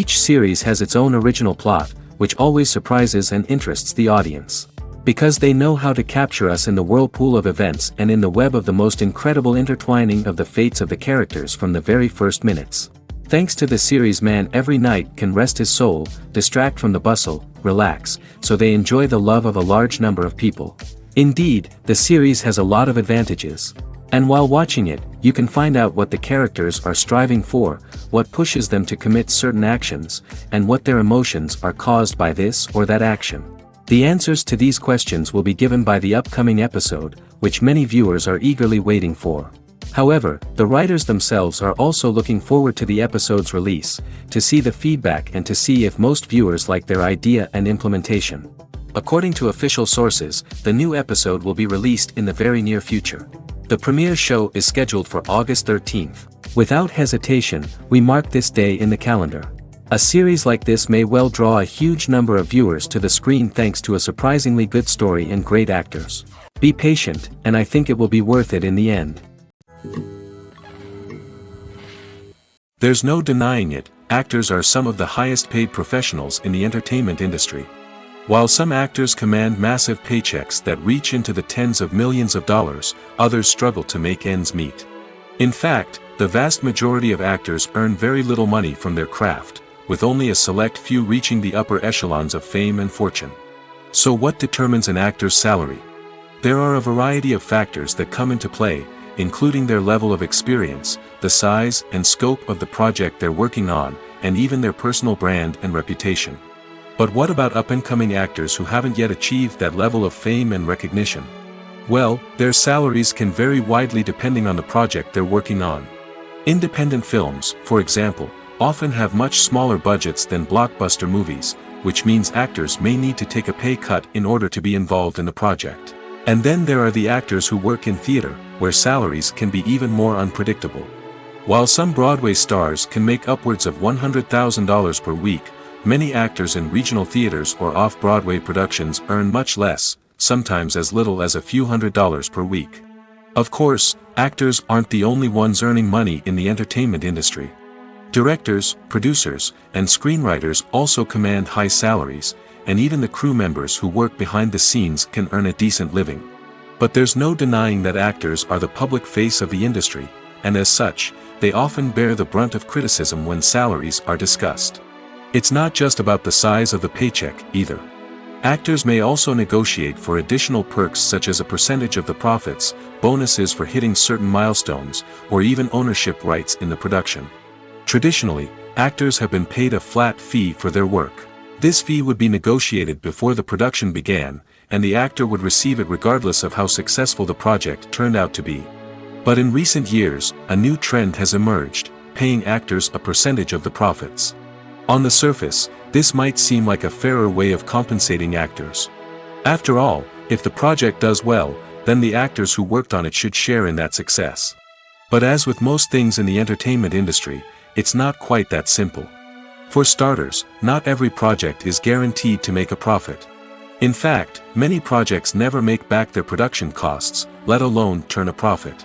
Each series has its own original plot, which always surprises and interests the audience. Because they know how to capture us in the whirlpool of events and in the web of the most incredible intertwining of the fates of the characters from the very first minutes. Thanks to the series, man every night can rest his soul, distract from the bustle, relax, so they enjoy the love of a large number of people. Indeed, the series has a lot of advantages. And while watching it, you can find out what the characters are striving for, what pushes them to commit certain actions, and what their emotions are caused by this or that action. The answers to these questions will be given by the upcoming episode, which many viewers are eagerly waiting for. However, the writers themselves are also looking forward to the episode's release, to see the feedback and to see if most viewers like their idea and implementation. According to official sources, the new episode will be released in the very near future. The premiere show is scheduled for August 13th. Without hesitation, we mark this day in the calendar. A series like this may well draw a huge number of viewers to the screen thanks to a surprisingly good story and great actors. Be patient, and I think it will be worth it in the end. There's no denying it, actors are some of the highest paid professionals in the entertainment industry. While some actors command massive paychecks that reach into the tens of millions of dollars, others struggle to make ends meet. In fact, the vast majority of actors earn very little money from their craft, with only a select few reaching the upper echelons of fame and fortune. So what determines an actor's salary? There are a variety of factors that come into play, including their level of experience, the size and scope of the project they're working on, and even their personal brand and reputation. But what about up-and-coming actors who haven't yet achieved that level of fame and recognition? Well, their salaries can vary widely depending on the project they're working on. Independent films, for example, often have much smaller budgets than blockbuster movies, which means actors may need to take a pay cut in order to be involved in the project. And then there are the actors who work in theater, where salaries can be even more unpredictable. While some Broadway stars can make upwards of $100,000 per week, many actors in regional theaters or off-Broadway productions earn much less, sometimes as little as a few $100s per week. Of course, actors aren't the only ones earning money in the entertainment industry. Directors, producers, and screenwriters also command high salaries, and even the crew members who work behind the scenes can earn a decent living. But there's no denying that actors are the public face of the industry, and as such, they often bear the brunt of criticism when salaries are discussed. It's not just about the size of the paycheck, either. Actors may also negotiate for additional perks such as a percentage of the profits, bonuses for hitting certain milestones, or even ownership rights in the production. Traditionally, actors have been paid a flat fee for their work. This fee would be negotiated before the production began, and the actor would receive it regardless of how successful the project turned out to be. But in recent years, a new trend has emerged, paying actors a percentage of the profits. On the surface, this might seem like a fairer way of compensating actors. After all, if the project does well, then the actors who worked on it should share in that success. But as with most things in the entertainment industry, it's not quite that simple. For starters, not every project is guaranteed to make a profit. In fact, many projects never make back their production costs, let alone turn a profit.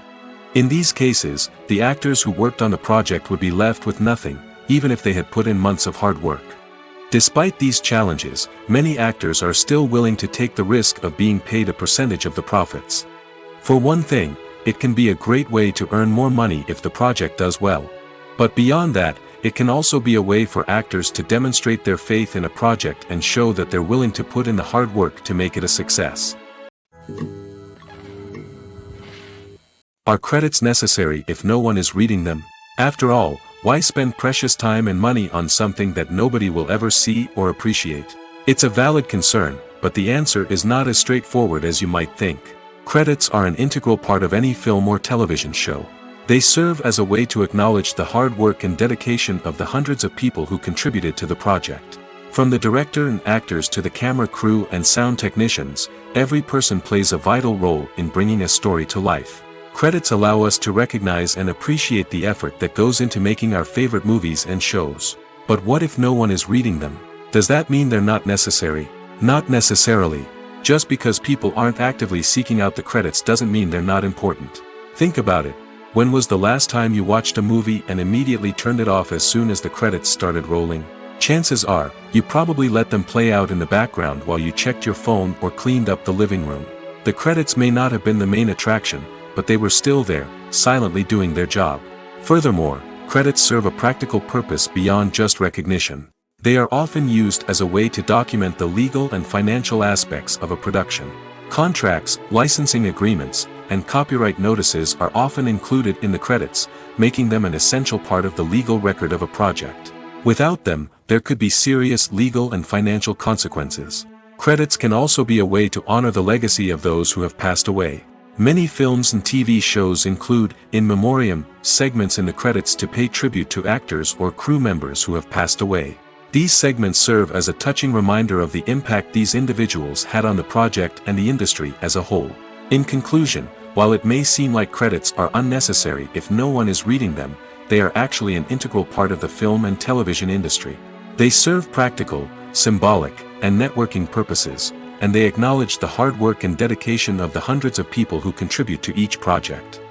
In these cases, the actors who worked on the project would be left with nothing, even if they had put in months of hard work. Despite these challenges, many actors are still willing to take the risk of being paid a percentage of the profits. For one thing, it can be a great way to earn more money if the project does well. But beyond that, it can also be a way for actors to demonstrate their faith in a project and show that they're willing to put in the hard work to make it a success. Are credits necessary if no one is reading them? After all, why spend precious time and money on something that nobody will ever see or appreciate? It's a valid concern, but the answer is not as straightforward as you might think. Credits are an integral part of any film or television show. They serve as a way to acknowledge the hard work and dedication of the hundreds of people who contributed to the project. From the director and actors to the camera crew and sound technicians, every person plays a vital role in bringing a story to life. Credits allow us to recognize and appreciate the effort that goes into making our favorite movies and shows. But what if no one is reading them? Does that mean they're not necessary? Not necessarily. Just because people aren't actively seeking out the credits doesn't mean they're not important. Think about it. When was the last time you watched a movie and immediately turned it off as soon as the credits started rolling? Chances are, you probably let them play out in the background while you checked your phone or cleaned up the living room. The credits may not have been the main attraction, but they were still there, silently doing their job. Furthermore, credits serve a practical purpose beyond just recognition. They are often used as a way to document the legal and financial aspects of a production. Contracts, licensing agreements, and copyright notices are often included in the credits, making them an essential part of the legal record of a project. Without them, there could be serious legal and financial consequences. Credits can also be a way to honor the legacy of those who have passed away. Many films and TV shows include, in memoriam, segments in the credits to pay tribute to actors or crew members who have passed away. These segments serve as a touching reminder of the impact these individuals had on the project and the industry as a whole. In conclusion, while it may seem like credits are unnecessary if no one is reading them, they are actually an integral part of the film and television industry. They serve practical, symbolic, and networking purposes, and they acknowledge the hard work and dedication of the hundreds of people who contribute to each project.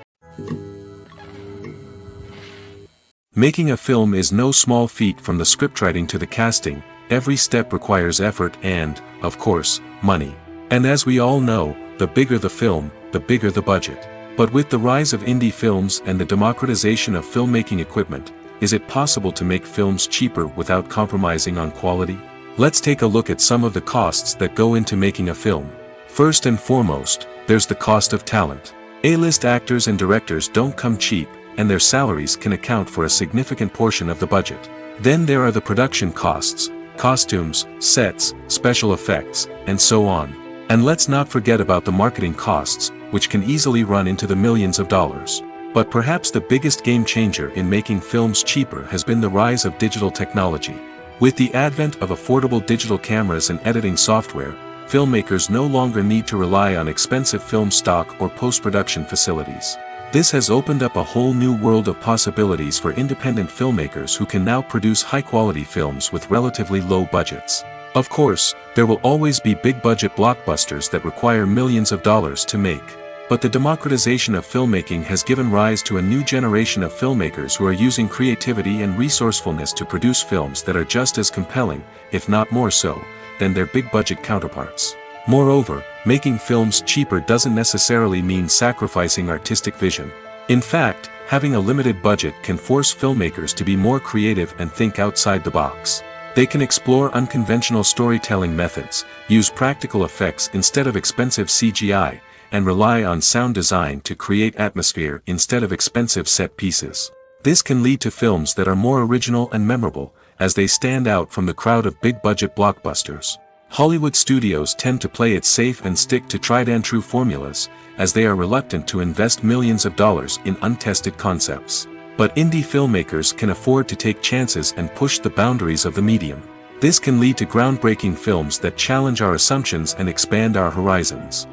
Making a film is no small feat. From the scriptwriting to the casting, every step requires effort and, of course, money. And as we all know, the bigger the film, the bigger the budget. But with the rise of indie films and the democratization of filmmaking equipment, is it possible to make films cheaper without compromising on quality? Let's take a look at some of the costs that go into making a film. First and foremost, there's the cost of talent. A-list actors and directors don't come cheap, and their salaries can account for a significant portion of the budget. Then there are the production costs, costumes, sets, special effects, and so on. And let's not forget about the marketing costs, which can easily run into the millions of dollars. But perhaps the biggest game changer in making films cheaper has been the rise of digital technology. With the advent of affordable digital cameras and editing software, filmmakers no longer need to rely on expensive film stock or post-production facilities. This has opened up a whole new world of possibilities for independent filmmakers who can now produce high-quality films with relatively low budgets. Of course, there will always be big-budget blockbusters that require millions of dollars to make. But the democratization of filmmaking has given rise to a new generation of filmmakers who are using creativity and resourcefulness to produce films that are just as compelling, if not more so, than their big-budget counterparts. Moreover, making films cheaper doesn't necessarily mean sacrificing artistic vision. In fact, having a limited budget can force filmmakers to be more creative and think outside the box. They can explore unconventional storytelling methods, use practical effects instead of expensive CGI, and rely on sound design to create atmosphere instead of expensive set pieces. This can lead to films that are more original and memorable, as they stand out from the crowd of big-budget blockbusters. Hollywood studios tend to play it safe and stick to tried-and-true formulas, as they are reluctant to invest millions of dollars in untested concepts. But indie filmmakers can afford to take chances and push the boundaries of the medium. This can lead to groundbreaking films that challenge our assumptions and expand our horizons.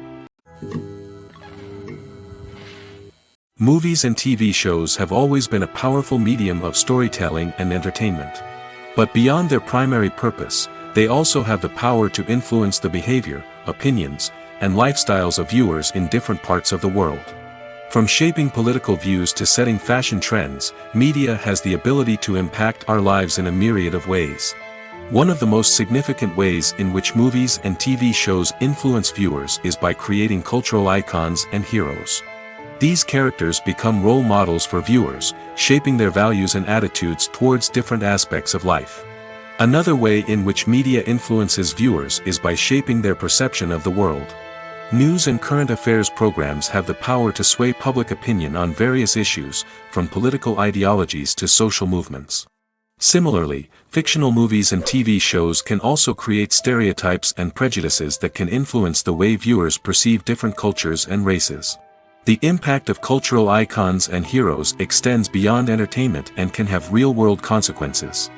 Movies and TV shows have always been a powerful medium of storytelling and entertainment. But beyond their primary purpose, they also have the power to influence the behavior, opinions, and lifestyles of viewers in different parts of the world. From shaping political views to setting fashion trends, media has the ability to impact our lives in a myriad of ways. One of the most significant ways in which movies and TV shows influence viewers is by creating cultural icons and heroes. These characters become role models for viewers, shaping their values and attitudes towards different aspects of life. Another way in which media influences viewers is by shaping their perception of the world. News and current affairs programs have the power to sway public opinion on various issues, from political ideologies to social movements. Similarly, fictional movies and TV shows can also create stereotypes and prejudices that can influence the way viewers perceive different cultures and races. The impact of cultural icons and heroes extends beyond entertainment and can have real-world consequences.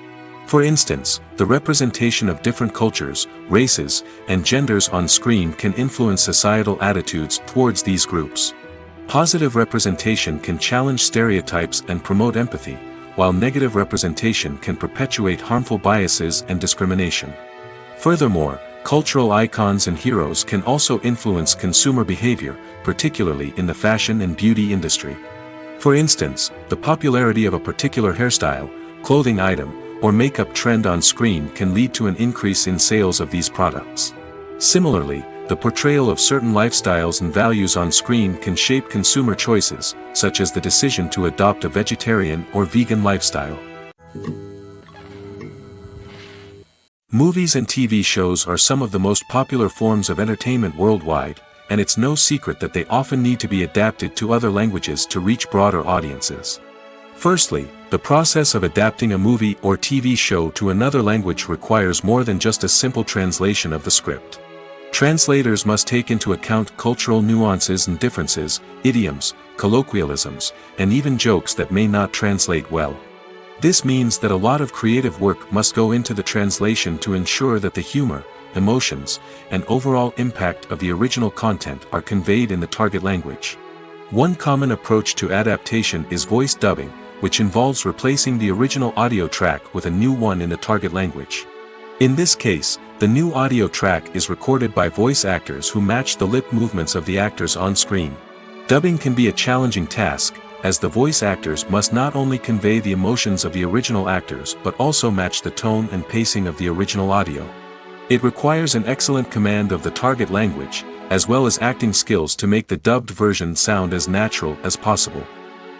For instance, the representation of different cultures, races, and genders on screen can influence societal attitudes towards these groups. Positive representation can challenge stereotypes and promote empathy, while negative representation can perpetuate harmful biases and discrimination. Furthermore, cultural icons and heroes can also influence consumer behavior, particularly in the fashion and beauty industry. For instance, the popularity of a particular hairstyle, clothing item, or makeup trend on screen can lead to an increase in sales of these products. Similarly, the portrayal of certain lifestyles and values on screen can shape consumer choices, such as the decision to adopt a vegetarian or vegan lifestyle. Movies and TV shows are some of the most popular forms of entertainment worldwide, and it's no secret that they often need to be adapted to other languages to reach broader audiences. Firstly, the process of adapting a movie or TV show to another language requires more than just a simple translation of the script. Translators must take into account cultural nuances and differences, idioms, colloquialisms, and even jokes that may not translate well. This means that a lot of creative work must go into the translation to ensure that the humor, emotions, and overall impact of the original content are conveyed in the target language. One common approach to adaptation is voice dubbing, which involves replacing the original audio track with a new one in the target language. In this case, the new audio track is recorded by voice actors who match the lip movements of the actors on screen. Dubbing can be a challenging task, as the voice actors must not only convey the emotions of the original actors but also match the tone and pacing of the original audio. It requires an excellent command of the target language, as well as acting skills to make the dubbed version sound as natural as possible.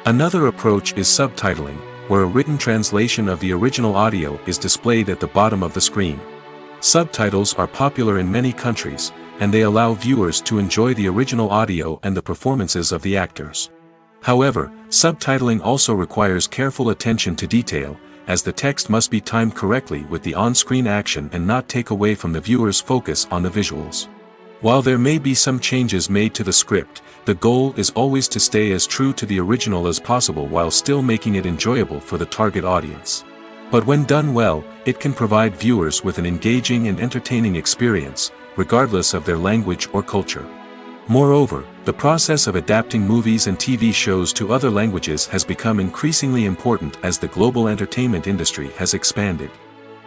Another approach is subtitling, where a written translation of the original audio is displayed at the bottom of the screen. Subtitles are popular in many countries, and they allow viewers to enjoy the original audio and the performances of the actors. However, subtitling also requires careful attention to detail, as the text must be timed correctly with the on-screen action and not take away from the viewer's focus on the visuals. While there may be some changes made to the script, the goal is always to stay as true to the original as possible while still making it enjoyable for the target audience. But when done well, it can provide viewers with an engaging and entertaining experience, regardless of their language or culture. Moreover, the process of adapting movies and TV shows to other languages has become increasingly important as the global entertainment industry has expanded.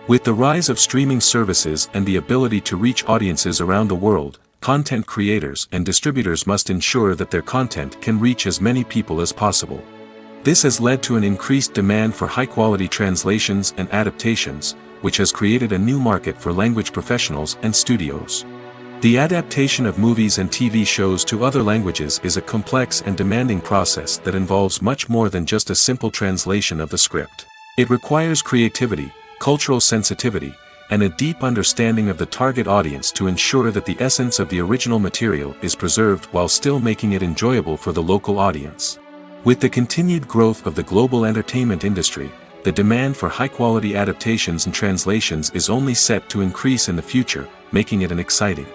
With the rise of streaming services and the ability to reach audiences around the world, content creators and distributors must ensure that their content can reach as many people as possible. This has led to an increased demand for high-quality translations and adaptations, which has created a new market for language professionals and studios. The adaptation of movies and TV shows to other languages is a complex and demanding process that involves much more than just a simple translation of the script. It requires creativity, cultural sensitivity, and a deep understanding of the target audience to ensure that the essence of the original material is preserved while still making it enjoyable for the local audience. With the continued growth of the global entertainment industry, the demand for high-quality adaptations and translations is only set to increase in the future, making it an exciting.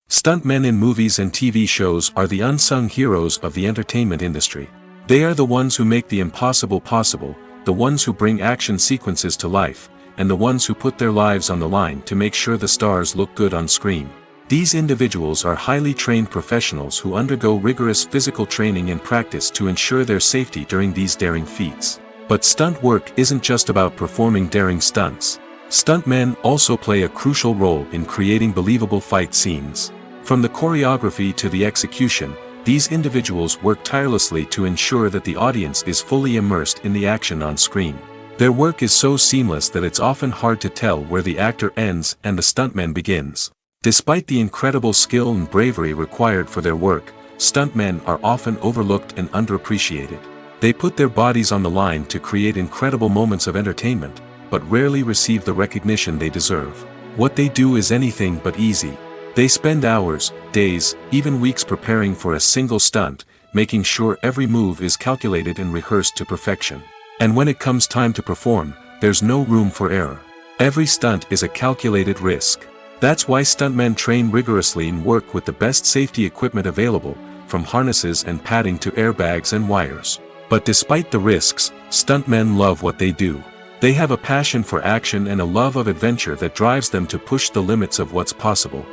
Stuntmen in movies and TV shows are the unsung heroes of the entertainment industry. They are the ones who make the impossible possible, the ones who bring action sequences to life, and the ones who put their lives on the line to make sure the stars look good on screen. These individuals are highly trained professionals who undergo rigorous physical training and practice to ensure their safety during these daring feats. But stunt work isn't just about performing daring stunts. Stuntmen also play a crucial role in creating believable fight scenes. From the choreography to the execution, these individuals work tirelessly to ensure that the audience is fully immersed in the action on screen. Their work is so seamless that it's often hard to tell where the actor ends and the stuntman begins. Despite the incredible skill and bravery required for their work, stuntmen are often overlooked and underappreciated. They put their bodies on the line to create incredible moments of entertainment, but rarely receive the recognition they deserve. What they do is anything but easy. They spend hours, days, even weeks preparing for a single stunt, making sure every move is calculated and rehearsed to perfection. And when it comes time to perform, there's no room for error. Every stunt is a calculated risk. That's why stuntmen train rigorously and work with the best safety equipment available, from harnesses and padding to airbags and wires. But despite the risks, stuntmen love what they do. They have a passion for action and a love of adventure that drives them to push the limits of what's possible.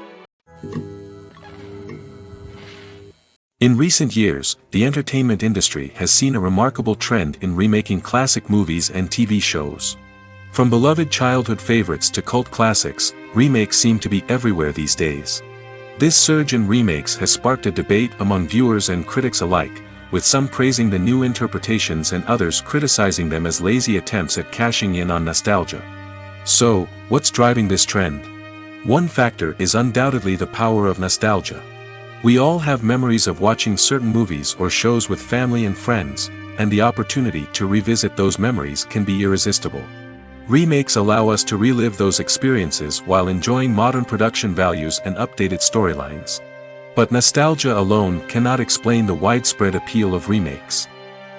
In recent years, the entertainment industry has seen a remarkable trend in remaking classic movies and TV shows. From beloved childhood favorites to cult classics, remakes seem to be everywhere these days. This surge in remakes has sparked a debate among viewers and critics alike, with some praising the new interpretations and others criticizing them as lazy attempts at cashing in on nostalgia. So, what's driving this trend? One factor is undoubtedly the power of nostalgia. We all have memories of watching certain movies or shows with family and friends, and the opportunity to revisit those memories can be irresistible. Remakes allow us to relive those experiences while enjoying modern production values and updated storylines. But nostalgia alone cannot explain the widespread appeal of remakes.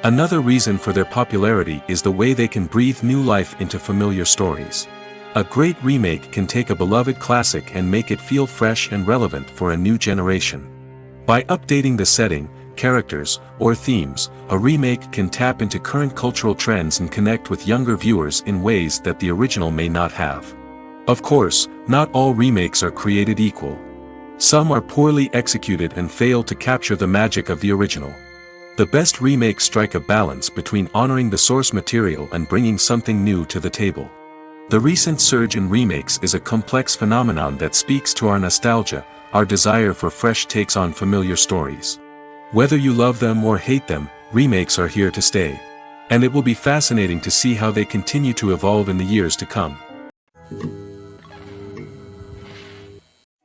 Another reason for their popularity is the way they can breathe new life into familiar stories. A great remake can take a beloved classic and make it feel fresh and relevant for a new generation. By updating the setting, characters, or themes, a remake can tap into current cultural trends and connect with younger viewers in ways that the original may not have. Of course, not all remakes are created equal. Some are poorly executed and fail to capture the magic of the original. The best remakes strike a balance between honoring the source material and bringing something new to the table. The recent surge in remakes is a complex phenomenon that speaks to our nostalgia, our desire for fresh takes on familiar stories. Whether you love them or hate them, remakes are here to stay. And it will be fascinating to see how they continue to evolve in the years to come.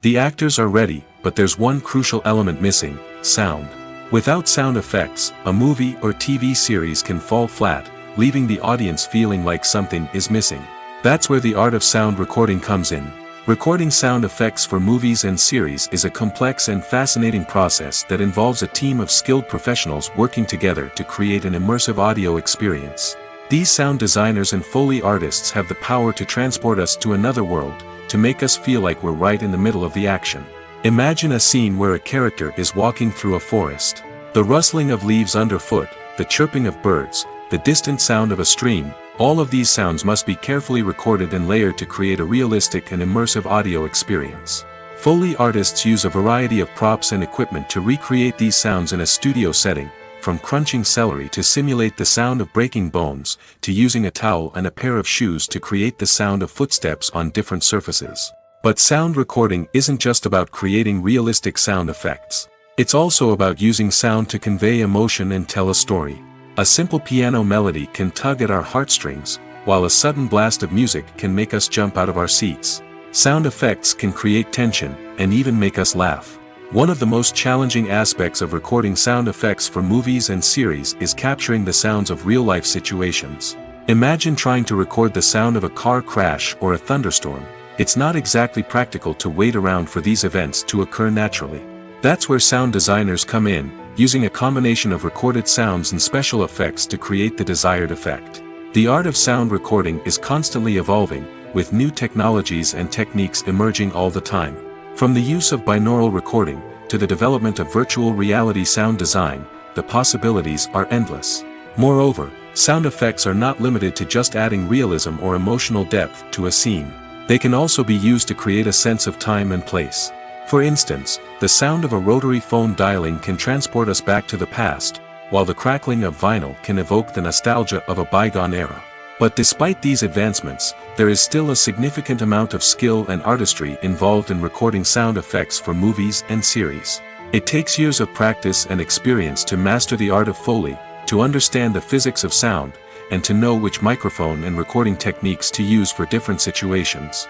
The actors are ready, but there's one crucial element missing: sound. Without sound effects, a movie or TV series can fall flat, leaving the audience feeling like something is missing. That's where the art of sound recording comes in. Recording sound effects for movies and series is a complex and fascinating process that involves a team of skilled professionals working together to create an immersive audio experience. These sound designers and Foley artists have the power to transport us to another world, to make us feel like we're right in the middle of the action. Imagine a scene where a character is walking through a forest. The rustling of leaves underfoot, the chirping of birds, the distant sound of a stream, all of these sounds must be carefully recorded and layered to create a realistic and immersive audio experience. Foley artists use a variety of props and equipment to recreate these sounds in a studio setting, from crunching celery to simulate the sound of breaking bones, to using a towel and a pair of shoes to create the sound of footsteps on different surfaces. But sound recording isn't just about creating realistic sound effects. It's also about using sound to convey emotion and tell a story. A simple piano melody can tug at our heartstrings, while a sudden blast of music can make us jump out of our seats. Sound effects can create tension, and even make us laugh. One of the most challenging aspects of recording sound effects for movies and series is capturing the sounds of real-life situations. Imagine trying to record the sound of a car crash or a thunderstorm. It's not exactly practical to wait around for these events to occur naturally. That's where sound designers come in, using a combination of recorded sounds and special effects to create the desired effect. The art of sound recording is constantly evolving, with new technologies and techniques emerging all the time. From the use of binaural recording, to the development of virtual reality sound design, the possibilities are endless. Moreover, sound effects are not limited to just adding realism or emotional depth to a scene. They can also be used to create a sense of time and place. For instance, the sound of a rotary phone dialing can transport us back to the past, while the crackling of vinyl can evoke the nostalgia of a bygone era. But despite these advancements, there is still a significant amount of skill and artistry involved in recording sound effects for movies and series. It takes years of practice and experience to master the art of Foley, to understand the physics of sound, and to know which microphone and recording techniques to use for different situations.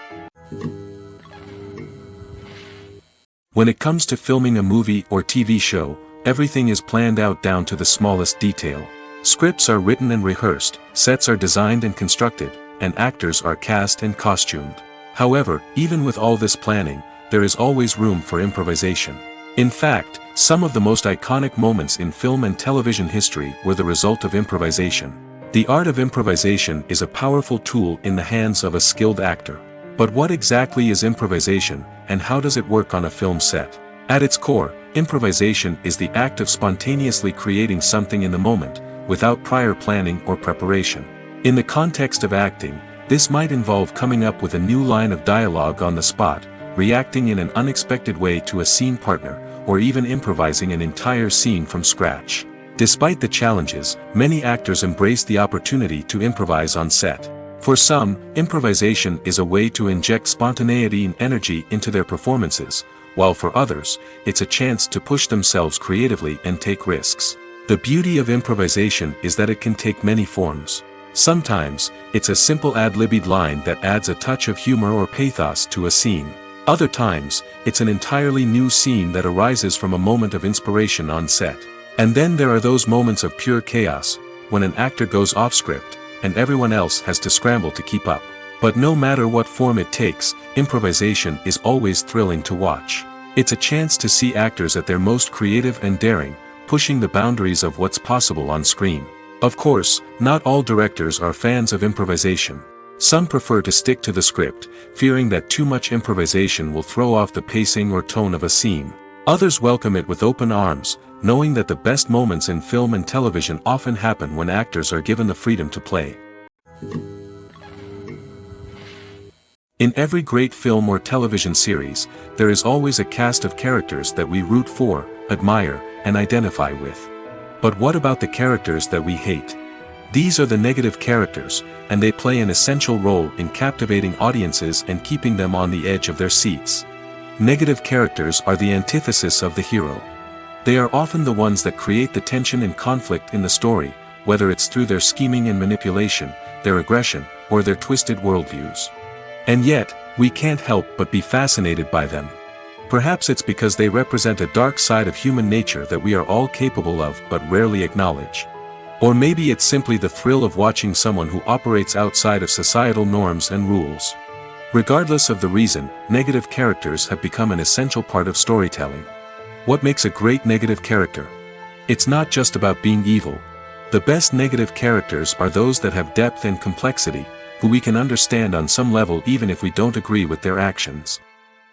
When it comes to filming a movie or TV show, everything is planned out down to the smallest detail. Scripts are written and rehearsed, sets are designed and constructed, and actors are cast and costumed. However, even with all this planning, there is always room for improvisation. In fact, some of the most iconic moments in film and television history were the result of improvisation. The art of improvisation is a powerful tool in the hands of a skilled actor. But what exactly is improvisation, and how does it work on a film set? At its core, improvisation is the act of spontaneously creating something in the moment, without prior planning or preparation. In the context of acting, this might involve coming up with a new line of dialogue on the spot, reacting in an unexpected way to a scene partner, or even improvising an entire scene from scratch. Despite the challenges, many actors embrace the opportunity to improvise on set. For some, improvisation is a way to inject spontaneity and energy into their performances, while for others, it's a chance to push themselves creatively and take risks. The beauty of improvisation is that it can take many forms. Sometimes, it's a simple ad-libbed line that adds a touch of humor or pathos to a scene. Other times, it's an entirely new scene that arises from a moment of inspiration on set. And then there are those moments of pure chaos, when an actor goes off script, and everyone else has to scramble to keep up. But no matter what form it takes, improvisation is always thrilling to watch. It's a chance to see actors at their most creative and daring, pushing the boundaries of what's possible on screen. Of course, not all directors are fans of improvisation. Some prefer to stick to the script, fearing that too much improvisation will throw off the pacing or tone of a scene. Others welcome it with open arms, knowing that the best moments in film and television often happen when actors are given the freedom to play. In every great film or television series, there is always a cast of characters that we root for, admire, and identify with. But what about the characters that we hate? These are the negative characters, and they play an essential role in captivating audiences and keeping them on the edge of their seats. Negative characters are the antithesis of the hero. They are often the ones that create the tension and conflict in the story, whether it's through their scheming and manipulation, their aggression, or their twisted worldviews. And yet, we can't help but be fascinated by them. Perhaps it's because they represent a dark side of human nature that we are all capable of but rarely acknowledge. Or maybe it's simply the thrill of watching someone who operates outside of societal norms and rules. Regardless of the reason, negative characters have become an essential part of storytelling. What makes a great negative character? It's not just about being evil. The best negative characters are those that have depth and complexity, who we can understand on some level even if we don't agree with their actions.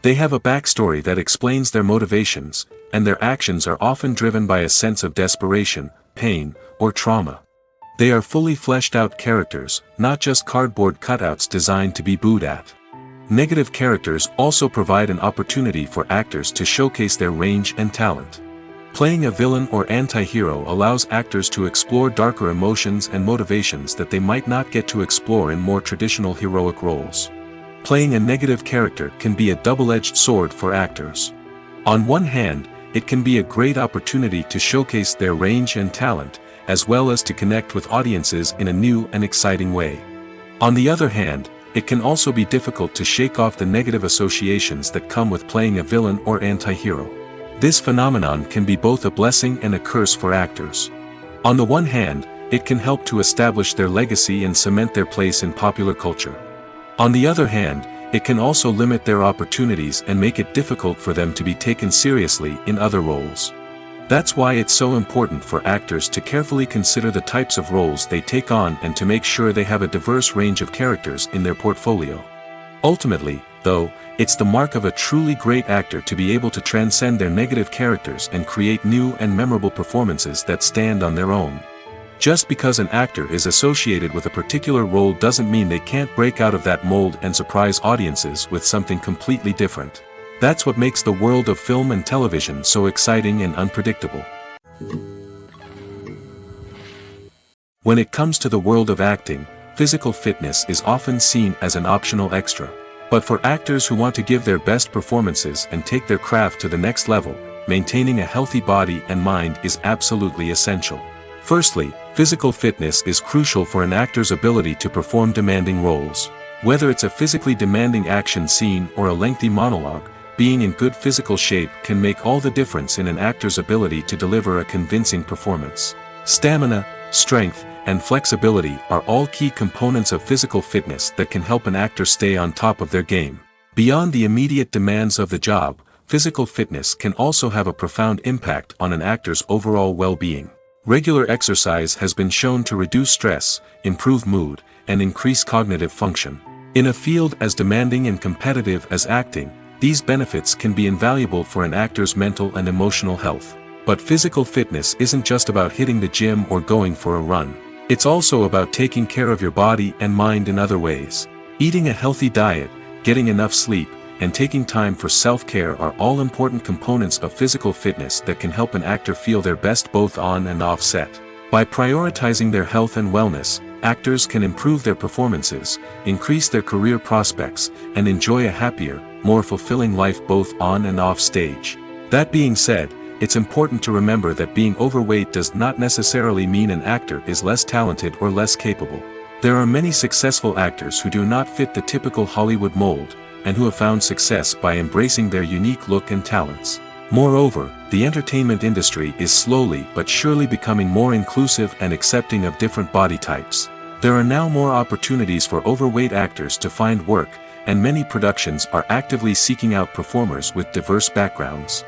They have a backstory that explains their motivations, and their actions are often driven by a sense of desperation, pain, or trauma. They are fully fleshed out characters, not just cardboard cutouts designed to be booed at. Negative characters also provide an opportunity for actors to showcase their range and talent. Playing a villain or anti-hero allows actors to explore darker emotions and motivations that they might not get to explore in more traditional heroic roles. Playing a negative character can be a double-edged sword for actors. On one hand, it can be a great opportunity to showcase their range and talent, as well as to connect with audiences in a new and exciting way. On the other hand, it can also be difficult to shake off the negative associations that come with playing a villain or anti-hero. This phenomenon can be both a blessing and a curse for actors. On the one hand, it can help to establish their legacy and cement their place in popular culture. On the other hand, it can also limit their opportunities and make it difficult for them to be taken seriously in other roles. That's why it's so important for actors to carefully consider the types of roles they take on and to make sure they have a diverse range of characters in their portfolio. Ultimately, though, it's the mark of a truly great actor to be able to transcend their negative characters and create new and memorable performances that stand on their own. Just because an actor is associated with a particular role doesn't mean they can't break out of that mold and surprise audiences with something completely different. That's what makes the world of film and television so exciting and unpredictable. When it comes to the world of acting, physical fitness is often seen as an optional extra. But for actors who want to give their best performances and take their craft to the next level, maintaining a healthy body and mind is absolutely essential. Firstly, physical fitness is crucial for an actor's ability to perform demanding roles. Whether it's a physically demanding action scene or a lengthy monologue, being in good physical shape can make all the difference in an actor's ability to deliver a convincing performance. Stamina, strength, and flexibility are all key components of physical fitness that can help an actor stay on top of their game. Beyond the immediate demands of the job, physical fitness can also have a profound impact on an actor's overall well-being. Regular exercise has been shown to reduce stress, improve mood, and increase cognitive function. In a field as demanding and competitive as acting, these benefits can be invaluable for an actor's mental and emotional health. But physical fitness isn't just about hitting the gym or going for a run. It's also about taking care of your body and mind in other ways. Eating a healthy diet, getting enough sleep, and taking time for self-care are all important components of physical fitness that can help an actor feel their best both on and off set. By prioritizing their health and wellness, actors can improve their performances, increase their career prospects, and enjoy a happier, more fulfilling life both on and off stage. That being said, it's important to remember that being overweight does not necessarily mean an actor is less talented or less capable. There are many successful actors who do not fit the typical Hollywood mold, and who have found success by embracing their unique look and talents. Moreover, the entertainment industry is slowly but surely becoming more inclusive and accepting of different body types. There are now more opportunities for overweight actors to find work, and many productions are actively seeking out performers with diverse backgrounds.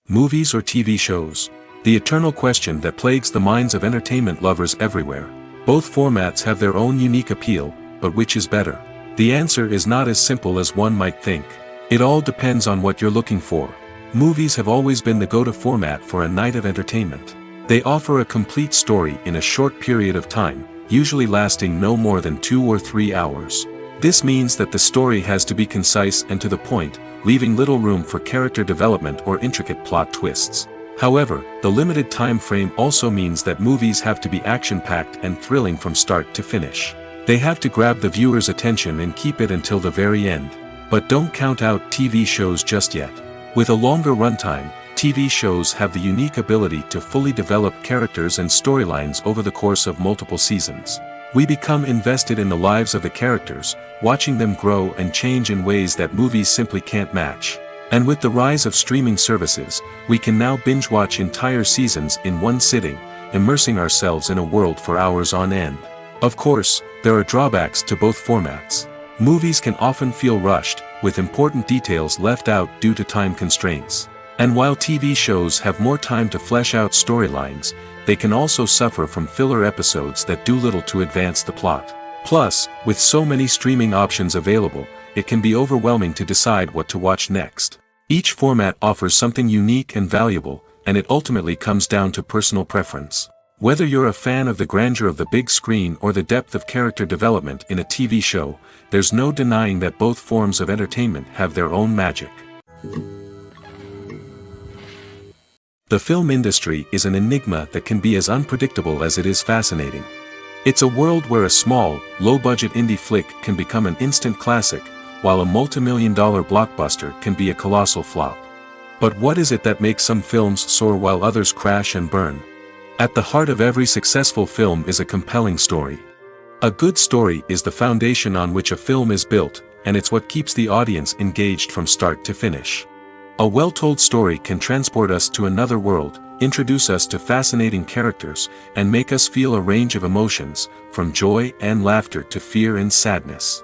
Movies or TV shows? The eternal question that plagues the minds of entertainment lovers everywhere. Both formats have their own unique appeal, but which is better? The answer is not as simple as one might think. It all depends on what you're looking for. Movies have always been the go-to format for a night of entertainment. They offer a complete story in a short period of time, usually lasting no more than 2 or 3 hours. This means that the story has to be concise and to the point, leaving little room for character development or intricate plot twists. However, the limited time frame also means that movies have to be action-packed and thrilling from start to finish. They have to grab the viewer's attention and keep it until the very end. But don't count out TV shows just yet. With a longer runtime, TV shows have the unique ability to fully develop characters and storylines over the course of multiple seasons. We become invested in the lives of the characters, watching them grow and change in ways that movies simply can't match. And with the rise of streaming services, we can now binge-watch entire seasons in one sitting, immersing ourselves in a world for hours on end. Of course, there are drawbacks to both formats. Movies can often feel rushed, with important details left out due to time constraints. And while TV shows have more time to flesh out storylines, they can also suffer from filler episodes that do little to advance the plot. Plus, with so many streaming options available, it can be overwhelming to decide what to watch next. Each format offers something unique and valuable, and it ultimately comes down to personal preference. Whether you're a fan of the grandeur of the big screen or the depth of character development in a TV show, there's no denying that both forms of entertainment have their own magic. The film industry is an enigma that can be as unpredictable as it is fascinating. It's a world where a small, low-budget indie flick can become an instant classic, while a multi-million-dollar blockbuster can be a colossal flop. But what is it that makes some films soar while others crash and burn? At the heart of every successful film is a compelling story. A good story is the foundation on which a film is built, and it's what keeps the audience engaged from start to finish. A well-told story can transport us to another world, introduce us to fascinating characters, and make us feel a range of emotions, from joy and laughter to fear and sadness.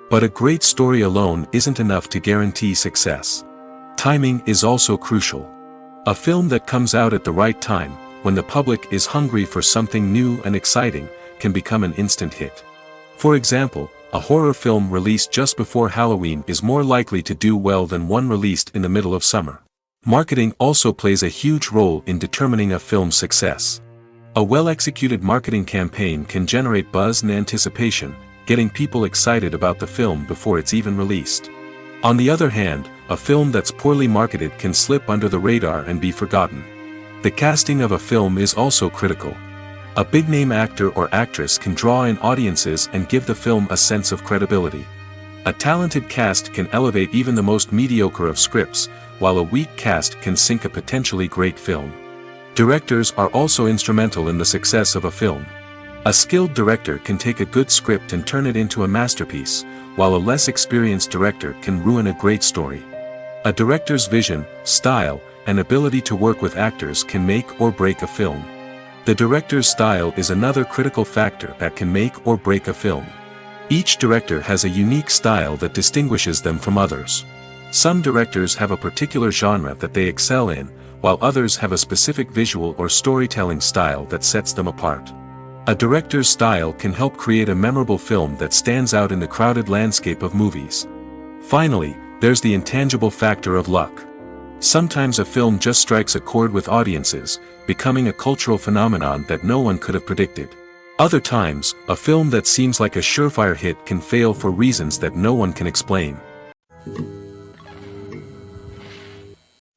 But a great story alone isn't enough to guarantee success. Timing is also crucial. A film that comes out at the right time, when the public is hungry for something new and exciting, can become an instant hit. For example, a horror film released just before Halloween is more likely to do well than one released in the middle of summer. Marketing also plays a huge role in determining a film's success. A well-executed marketing campaign can generate buzz and anticipation, getting people excited about the film before it's even released. On the other hand, a film that's poorly marketed can slip under the radar and be forgotten. The casting of a film is also critical. A big-name actor or actress can draw in audiences and give the film a sense of credibility. A talented cast can elevate even the most mediocre of scripts, while a weak cast can sink a potentially great film. Directors are also instrumental in the success of a film. A skilled director can take a good script and turn it into a masterpiece, while a less experienced director can ruin a great story. A director's vision, style, and ability to work with actors can make or break a film. The director's style is another critical factor that can make or break a film. Each director has a unique style that distinguishes them from others. Some directors have a particular genre that they excel in, while others have a specific visual or storytelling style that sets them apart. A director's style can help create a memorable film that stands out in the crowded landscape of movies. Finally, there's the intangible factor of luck. Sometimes a film just strikes a chord with audiences, becoming a cultural phenomenon that no one could have predicted. Other times, a film that seems like a surefire hit can fail for reasons that no one can explain.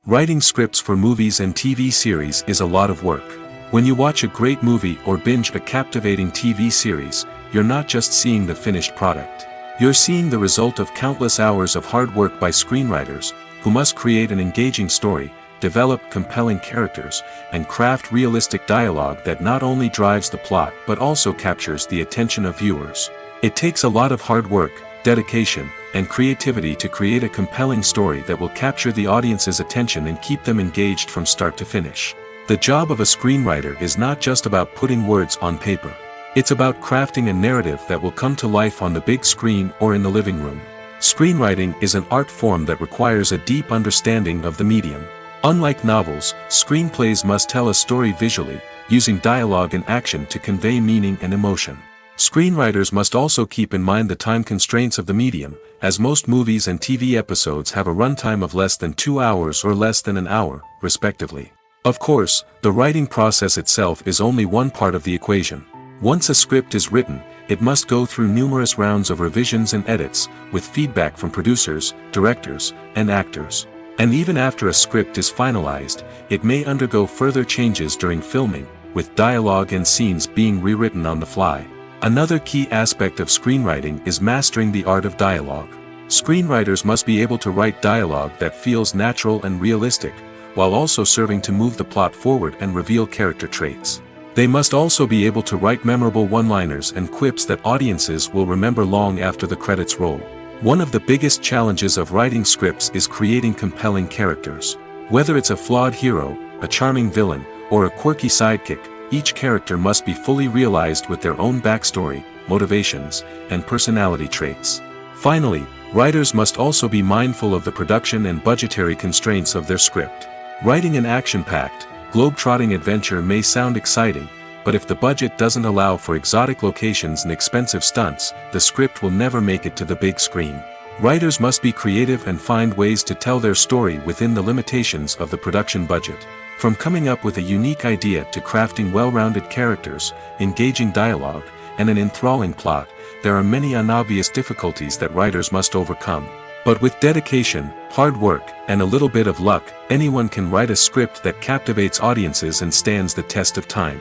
Writing scripts for movies and TV series is a lot of work. When you watch a great movie or binge a captivating TV series, you're not just seeing the finished product. You're seeing the result of countless hours of hard work by screenwriters, who who must create an engaging story, develop compelling characters, and craft realistic dialogue that not only drives the plot but also captures the attention of viewers. It takes a lot of hard work, dedication, and creativity to create a compelling story that will capture the audience's attention and keep them engaged from start to finish. The job of a screenwriter is not just about putting words on paper. It's about crafting a narrative that will come to life on the big screen or in the living room. Screenwriting is an art form that requires a deep understanding of the medium. Unlike novels, screenplays must tell a story visually, using dialogue and action to convey meaning and emotion. Screenwriters must also keep in mind the time constraints of the medium, as most movies and TV episodes have a runtime of less than 2 hours or less than an hour, respectively. Of course, the writing process itself is only one part of the equation. Once a script is written, it must go through numerous rounds of revisions and edits, with feedback from producers, directors, and actors. And even after a script is finalized, it may undergo further changes during filming, with dialogue and scenes being rewritten on the fly. Another key aspect of screenwriting is mastering the art of dialogue. Screenwriters must be able to write dialogue that feels natural and realistic, while also serving to move the plot forward and reveal character traits. They must also be able to write memorable one-liners and quips that audiences will remember long after the credits roll. One of the biggest challenges of writing scripts is creating compelling characters. Whether it's a flawed hero, a charming villain, or a quirky sidekick, each character must be fully realized with their own backstory, motivations, and personality traits. Finally, writers must also be mindful of the production and budgetary constraints of their script. Writing an action-packed, globe-trotting adventure may sound exciting, but if the budget doesn't allow for exotic locations and expensive stunts, the script will never make it to the big screen. Writers must be creative and find ways to tell their story within the limitations of the production budget. From coming up with a unique idea to crafting well-rounded characters, engaging dialogue, and an enthralling plot, there are many unobvious difficulties that writers must overcome. But with dedication, hard work, and a little bit of luck, anyone can write a script that captivates audiences and stands the test of time.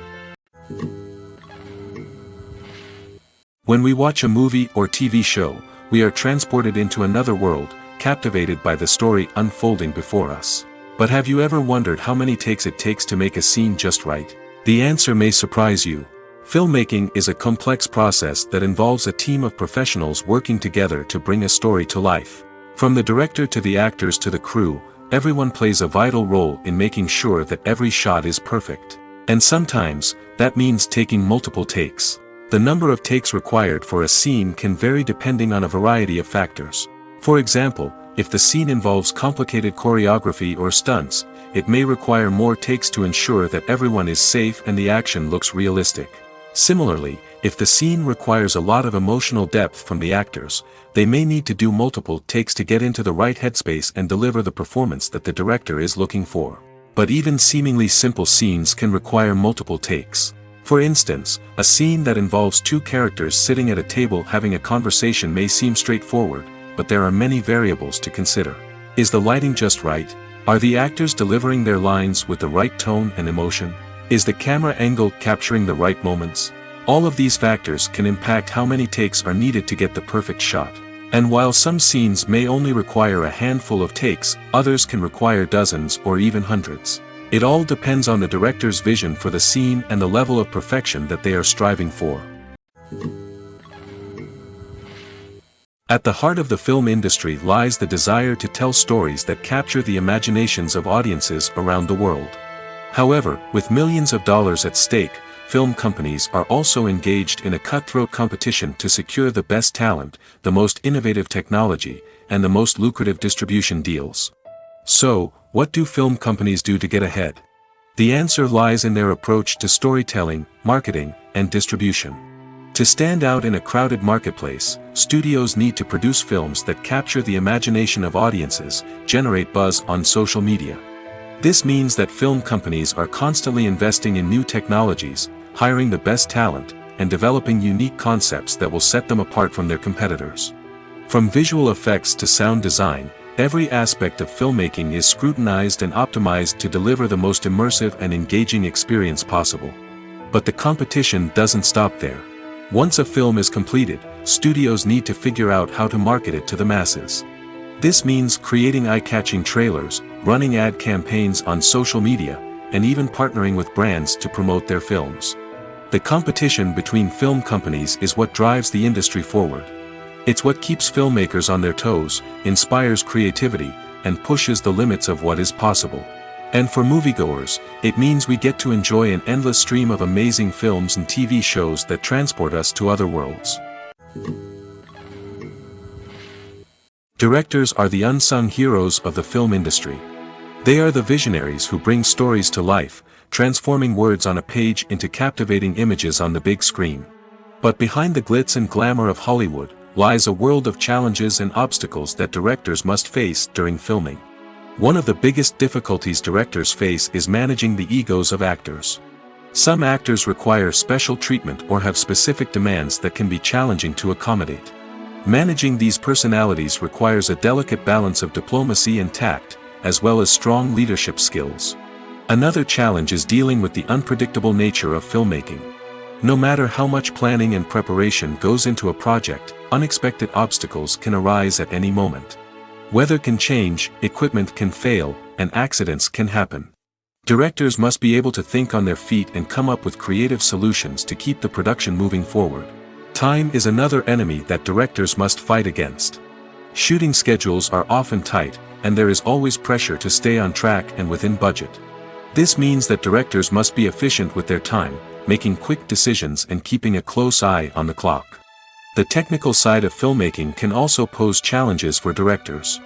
When we watch a movie or TV show, we are transported into another world, captivated by the story unfolding before us. But have you ever wondered how many takes it takes to make a scene just right? The answer may surprise you. Filmmaking is a complex process that involves a team of professionals working together to bring a story to life. From the director to the actors to the crew, everyone plays a vital role in making sure that every shot is perfect. And sometimes, that means taking multiple takes. The number of takes required for a scene can vary depending on a variety of factors. For example, if the scene involves complicated choreography or stunts, it may require more takes to ensure that everyone is safe and the action looks realistic. Similarly, if the scene requires a lot of emotional depth from the actors, they may need to do multiple takes to get into the right headspace and deliver the performance that the director is looking for. But even seemingly simple scenes can require multiple takes. For instance, a scene that involves two characters sitting at a table having a conversation may seem straightforward, but there are many variables to consider. Is the lighting just right? Are the actors delivering their lines with the right tone and emotion? Is the camera angle capturing the right moments? All of these factors can impact how many takes are needed to get the perfect shot. And while some scenes may only require a handful of takes, others can require dozens or even hundreds. It all depends on the director's vision for the scene and the level of perfection that they are striving for. At the heart of the film industry lies the desire to tell stories that capture the imaginations of audiences around the world. However, with millions of dollars at stake, film companies are also engaged in a cutthroat competition to secure the best talent, the most innovative technology, and the most lucrative distribution deals. So, what do film companies do to get ahead? The answer lies in their approach to storytelling, marketing, and distribution. To stand out in a crowded marketplace, studios need to produce films that capture the imagination of audiences, generate buzz on social media. This means that film companies are constantly investing in new technologies, hiring the best talent, and developing unique concepts that will set them apart from their competitors. From visual effects to sound design, every aspect of filmmaking is scrutinized and optimized to deliver the most immersive and engaging experience possible. But the competition doesn't stop there. Once a film is completed, studios need to figure out how to market it to the masses. This means creating eye-catching trailers, running ad campaigns on social media, and even partnering with brands to promote their films. The competition between film companies is what drives the industry forward. It's what keeps filmmakers on their toes, inspires creativity, and pushes the limits of what is possible. And for moviegoers, it means we get to enjoy an endless stream of amazing films and TV shows that transport us to other worlds. Directors are the unsung heroes of the film industry. They are the visionaries who bring stories to life, transforming words on a page into captivating images on the big screen. But behind the glitz and glamour of Hollywood lies a world of challenges and obstacles that directors must face during filming. One of the biggest difficulties directors face is managing the egos of actors. Some actors require special treatment or have specific demands that can be challenging to accommodate. Managing these personalities requires a delicate balance of diplomacy and tact, as well as strong leadership skills. Another challenge is dealing with the unpredictable nature of filmmaking. No matter how much planning and preparation goes into a project, unexpected obstacles can arise at any moment. Weather can change, equipment can fail, and accidents can happen. Directors must be able to think on their feet and come up with creative solutions to keep the production moving forward. Time is another enemy that directors must fight against. Shooting schedules are often tight, and there is always pressure to stay on track and within budget. This means that directors must be efficient with their time, making quick decisions and keeping a close eye on the clock. The technical side of filmmaking can also pose challenges for directors.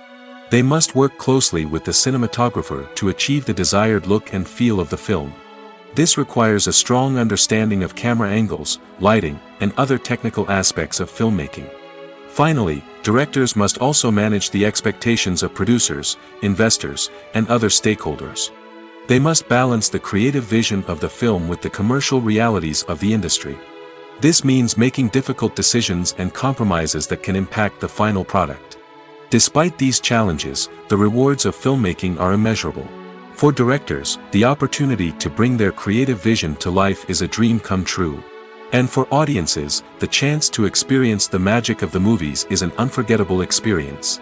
They must work closely with the cinematographer to achieve the desired look and feel of the film. This requires a strong understanding of camera angles, lighting, and other technical aspects of filmmaking. Finally, directors must also manage the expectations of producers, investors, and other stakeholders. They must balance the creative vision of the film with the commercial realities of the industry. This means making difficult decisions and compromises that can impact the final product. Despite these challenges, the rewards of filmmaking are immeasurable. For directors, the opportunity to bring their creative vision to life is a dream come true. And for audiences, the chance to experience the magic of the movies is an unforgettable experience.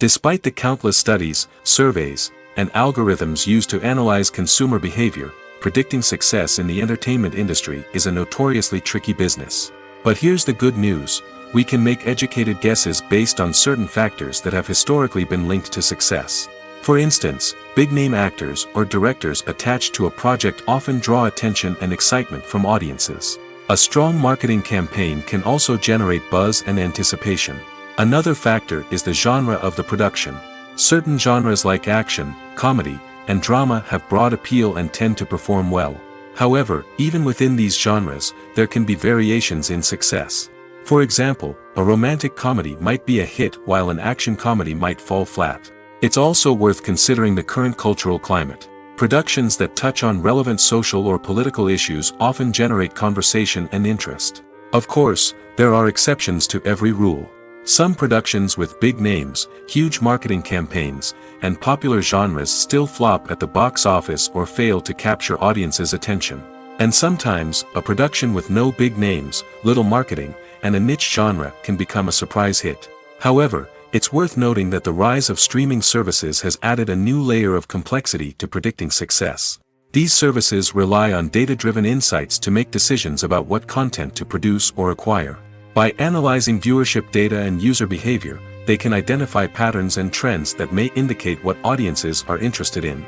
Despite the countless studies, surveys, and algorithms used to analyze consumer behavior, predicting success in the entertainment industry is a notoriously tricky business. But here's the good news: we can make educated guesses based on certain factors that have historically been linked to success. For instance, big-name actors or directors attached to a project often draw attention and excitement from audiences. A strong marketing campaign can also generate buzz and anticipation. Another factor is the genre of the production. Certain genres like action, comedy, and drama have broad appeal and tend to perform well. However, even within these genres, there can be variations in success. For example, a romantic comedy might be a hit while an action comedy might fall flat. It's also worth considering the current cultural climate. Productions that touch on relevant social or political issues often generate conversation and interest. Of course, there are exceptions to every rule. Some productions with big names, huge marketing campaigns, and popular genres still flop at the box office or fail to capture audiences' attention. And sometimes, a production with no big names, little marketing, and a niche genre can become a surprise hit. However, it's worth noting that the rise of streaming services has added a new layer of complexity to predicting success. These services rely on data-driven insights to make decisions about what content to produce or acquire. By analyzing viewership data and user behavior, they can identify patterns and trends that may indicate what audiences are interested in.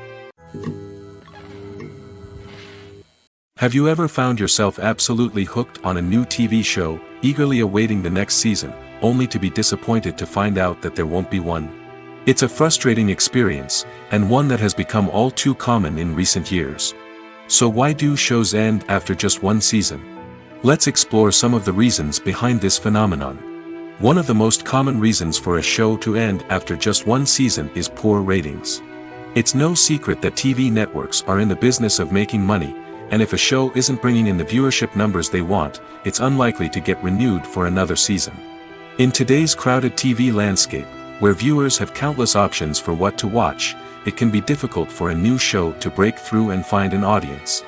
Have you ever found yourself absolutely hooked on a new TV show, eagerly awaiting the next season, only to be disappointed to find out that there won't be one? It's a frustrating experience, and one that has become all too common in recent years. So why do shows end after just one season? Let's explore some of the reasons behind this phenomenon. One of the most common reasons for a show to end after just one season is poor ratings. It's no secret that TV networks are in the business of making money, and if a show isn't bringing in the viewership numbers they want, it's unlikely to get renewed for another season. In today's crowded TV landscape, where viewers have countless options for what to watch, it can be difficult for a new show to break through and find an audience.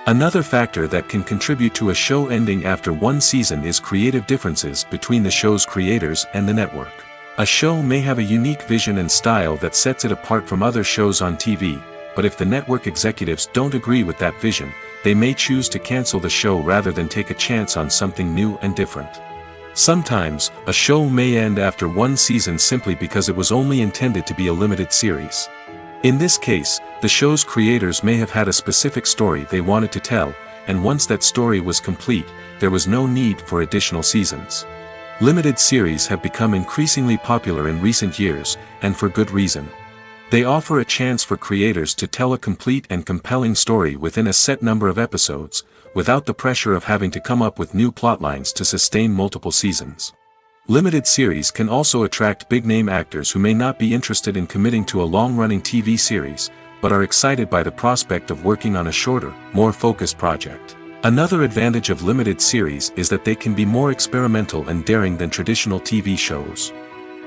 Another factor that can contribute to a show ending after one season is creative differences between the show's creators and the network. A show may have a unique vision and style that sets it apart from other shows on TV, but if the network executives don't agree with that vision, they may choose to cancel the show rather than take a chance on something new and different. Sometimes, a show may end after one season simply because it was only intended to be a limited series. In this case, the show's creators may have had a specific story they wanted to tell, and once that story was complete, there was no need for additional seasons. Limited series have become increasingly popular in recent years, and for good reason. They offer a chance for creators to tell a complete and compelling story within a set number of episodes, without the pressure of having to come up with new plotlines to sustain multiple seasons. Limited series can also attract big-name actors who may not be interested in committing to a long-running TV series, but are excited by the prospect of working on a shorter, more focused project. Another advantage of limited series is that they can be more experimental and daring than traditional TV shows.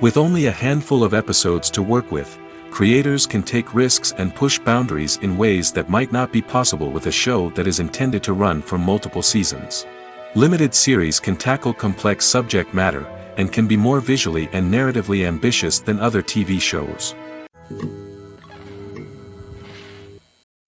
With only a handful of episodes to work with, creators can take risks and push boundaries in ways that might not be possible with a show that is intended to run for multiple seasons. Limited series can tackle complex subject matter, and can be more visually and narratively ambitious than other TV shows.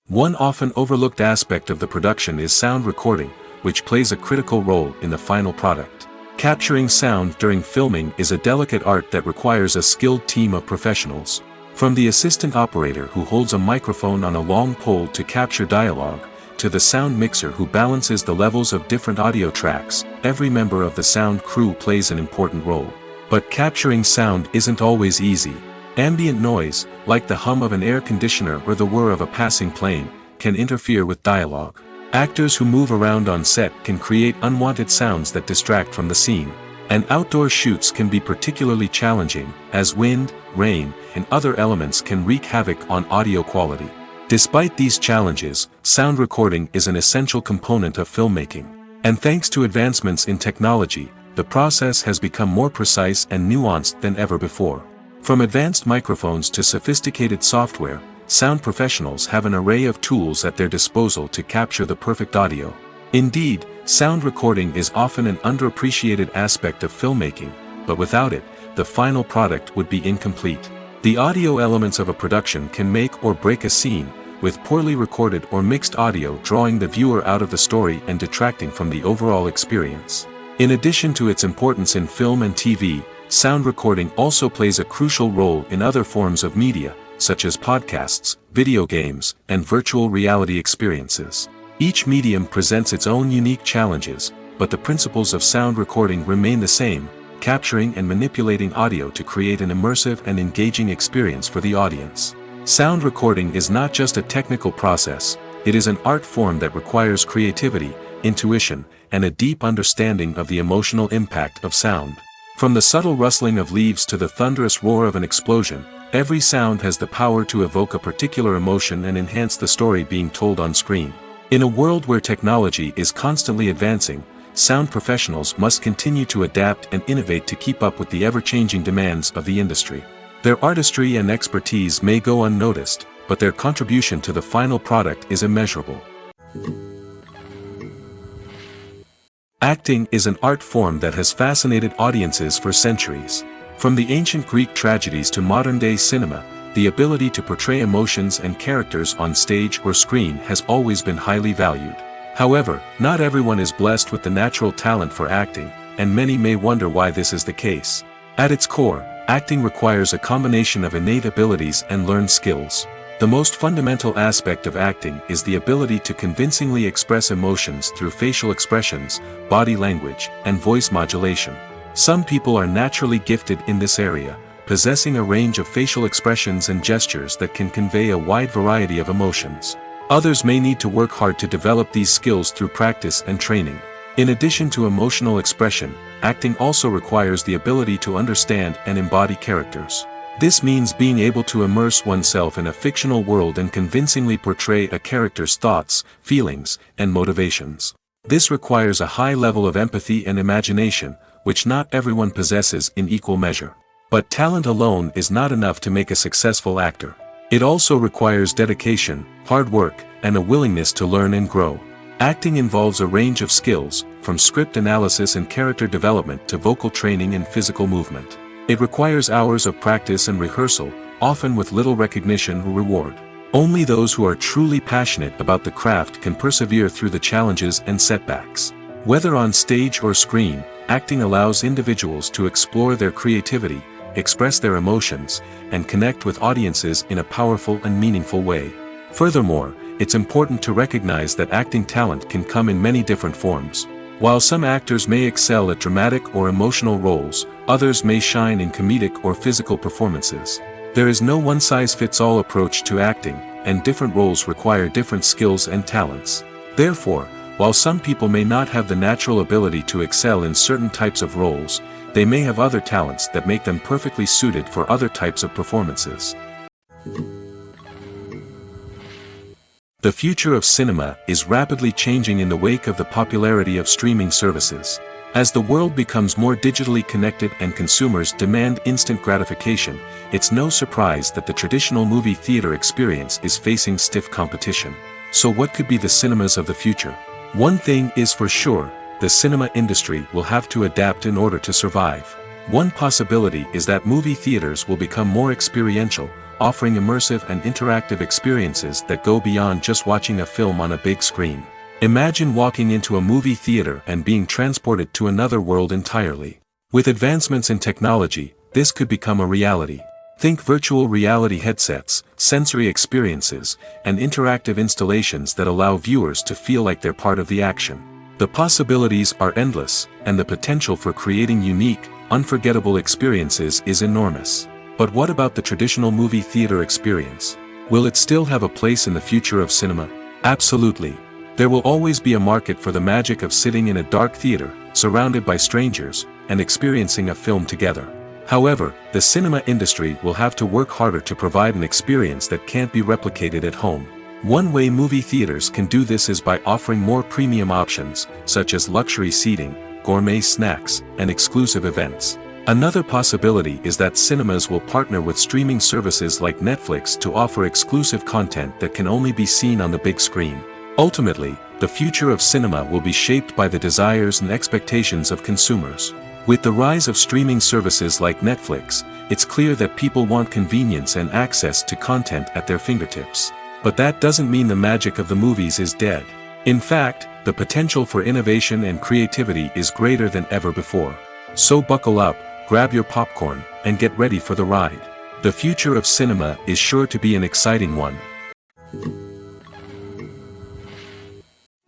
One often overlooked aspect of the production is sound recording, which plays a critical role in the final product. Capturing sound during filming is a delicate art that requires a skilled team of professionals. From the assistant operator who holds a microphone on a long pole to capture dialogue, to the sound mixer who balances the levels of different audio tracks, every member of the sound crew plays an important role. But capturing sound isn't always easy. Ambient noise, like the hum of an air conditioner or the whir of a passing plane, can interfere with dialogue. Actors who move around on set can create unwanted sounds that distract from the scene. And outdoor shoots can be particularly challenging, as wind, rain, and other elements can wreak havoc on audio quality. Despite these challenges, sound recording is an essential component of filmmaking. And thanks to advancements in technology, the process has become more precise and nuanced than ever before. From advanced microphones to sophisticated software, sound professionals have an array of tools at their disposal to capture the perfect audio. Indeed, sound recording is often an underappreciated aspect of filmmaking, but without it, the final product would be incomplete. The audio elements of a production can make or break a scene, with poorly recorded or mixed audio drawing the viewer out of the story and detracting from the overall experience. In addition to its importance in film and TV, sound recording also plays a crucial role in other forms of media, such as podcasts, video games, and virtual reality experiences. Each medium presents its own unique challenges, but the principles of sound recording remain the same, capturing and manipulating audio to create an immersive and engaging experience for the audience. Sound recording is not just a technical process, it is an art form that requires creativity, intuition, and a deep understanding of the emotional impact of sound. From the subtle rustling of leaves to the thunderous roar of an explosion, every sound has the power to evoke a particular emotion and enhance the story being told on screen. In a world where technology is constantly advancing, sound professionals must continue to adapt and innovate to keep up with the ever-changing demands of the industry. Their artistry and expertise may go unnoticed, but their contribution to the final product is immeasurable. Acting is an art form that has fascinated audiences for centuries. From the ancient Greek tragedies to modern-day cinema, the ability to portray emotions and characters on stage or screen has always been highly valued. However, not everyone is blessed with the natural talent for acting, and many may wonder why this is the case. At its core, acting requires a combination of innate abilities and learned skills. The most fundamental aspect of acting is the ability to convincingly express emotions through facial expressions, body language, and voice modulation. Some people are naturally gifted in this area, possessing a range of facial expressions and gestures that can convey a wide variety of emotions. Others may need to work hard to develop these skills through practice and training. In addition to emotional expression, acting also requires the ability to understand and embody characters. This means being able to immerse oneself in a fictional world and convincingly portray a character's thoughts, feelings, and motivations. This requires a high level of empathy and imagination, which not everyone possesses in equal measure. But talent alone is not enough to make a successful actor. It also requires dedication, hard work, and a willingness to learn and grow. Acting involves a range of skills, from script analysis and character development to vocal training and physical movement. It requires hours of practice and rehearsal, often with little recognition or reward. Only those who are truly passionate about the craft can persevere through the challenges and setbacks. Whether on stage or screen, acting allows individuals to explore their creativity, express their emotions, and connect with audiences in a powerful and meaningful way. Furthermore, it's important to recognize that acting talent can come in many different forms. While some actors may excel at dramatic or emotional roles, others may shine in comedic or physical performances. There is no one-size-fits-all approach to acting, and different roles require different skills and talents. Therefore, while some people may not have the natural ability to excel in certain types of roles, they may have other talents that make them perfectly suited for other types of performances. The future of cinema is rapidly changing in the wake of the popularity of streaming services. As the world becomes more digitally connected and consumers demand instant gratification, it's no surprise that the traditional movie theater experience is facing stiff competition. So what could be the cinemas of the future? One thing is for sure, the cinema industry will have to adapt in order to survive. One possibility is that movie theaters will become more experiential, offering immersive and interactive experiences that go beyond just watching a film on a big screen. Imagine walking into a movie theater and being transported to another world entirely. With advancements in technology, this could become a reality. Think virtual reality headsets, sensory experiences, and interactive installations that allow viewers to feel like they're part of the action. The possibilities are endless, and the potential for creating unique, unforgettable experiences is enormous. But what about the traditional movie theater experience? Will it still have a place in the future of cinema? Absolutely. There will always be a market for the magic of sitting in a dark theater, surrounded by strangers, and experiencing a film together. However, the cinema industry will have to work harder to provide an experience that can't be replicated at home. One way movie theaters can do this is by offering more premium options, such as luxury seating, gourmet snacks, and exclusive events. Another possibility is that cinemas will partner with streaming services like Netflix to offer exclusive content that can only be seen on the big screen. Ultimately, the future of cinema will be shaped by the desires and expectations of consumers. With the rise of streaming services like Netflix, it's clear that people want convenience and access to content at their fingertips. But that doesn't mean the magic of the movies is dead. In fact, the potential for innovation and creativity is greater than ever before. So buckle up, grab your popcorn, and get ready for the ride. The future of cinema is sure to be an exciting one.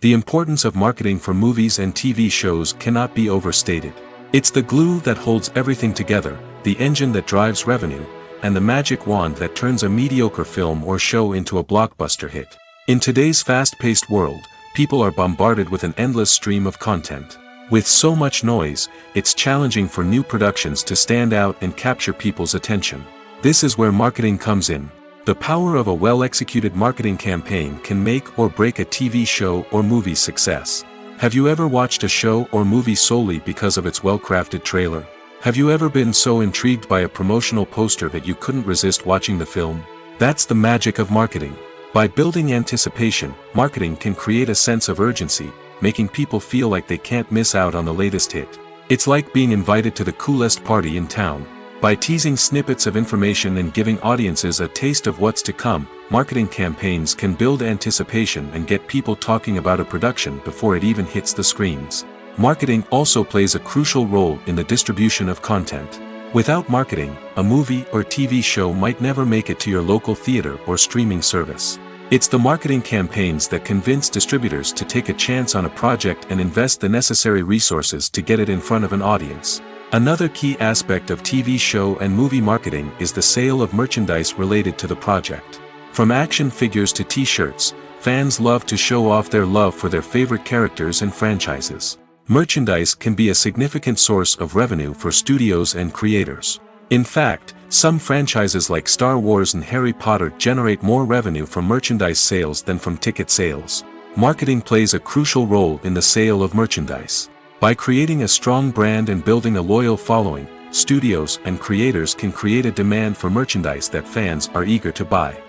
The importance of marketing for movies and TV shows cannot be overstated. It's the glue that holds everything together, the engine that drives revenue, and the magic wand that turns a mediocre film or show into a blockbuster hit. In today's fast-paced world, people are bombarded with an endless stream of content. With so much noise, it's challenging for new productions to stand out and capture people's attention. This is where marketing comes in. The power of a well-executed marketing campaign can make or break a TV show or movie's success. Have you ever watched a show or movie solely because of its well-crafted trailer? Have you ever been so intrigued by a promotional poster that you couldn't resist watching the film? That's the magic of marketing. By building anticipation, marketing can create a sense of urgency, making people feel like they can't miss out on the latest hit. It's like being invited to the coolest party in town. By teasing snippets of information and giving audiences a taste of what's to come, marketing campaigns can build anticipation and get people talking about a production before it even hits the screens. Marketing also plays a crucial role in the distribution of content. Without marketing, a movie or TV show might never make it to your local theater or streaming service. It's the marketing campaigns that convince distributors to take a chance on a project and invest the necessary resources to get it in front of an audience. Another key aspect of TV show and movie marketing is the sale of merchandise related to the project. From action figures to t-shirts, fans love to show off their love for their favorite characters and franchises. Merchandise can be a significant source of revenue for studios and creators. In fact, some franchises like Star Wars and Harry Potter generate more revenue from merchandise sales than from ticket sales. Marketing plays a crucial role in the sale of merchandise. By creating a strong brand and building a loyal following, studios and creators can create a demand for merchandise that fans are eager to buy.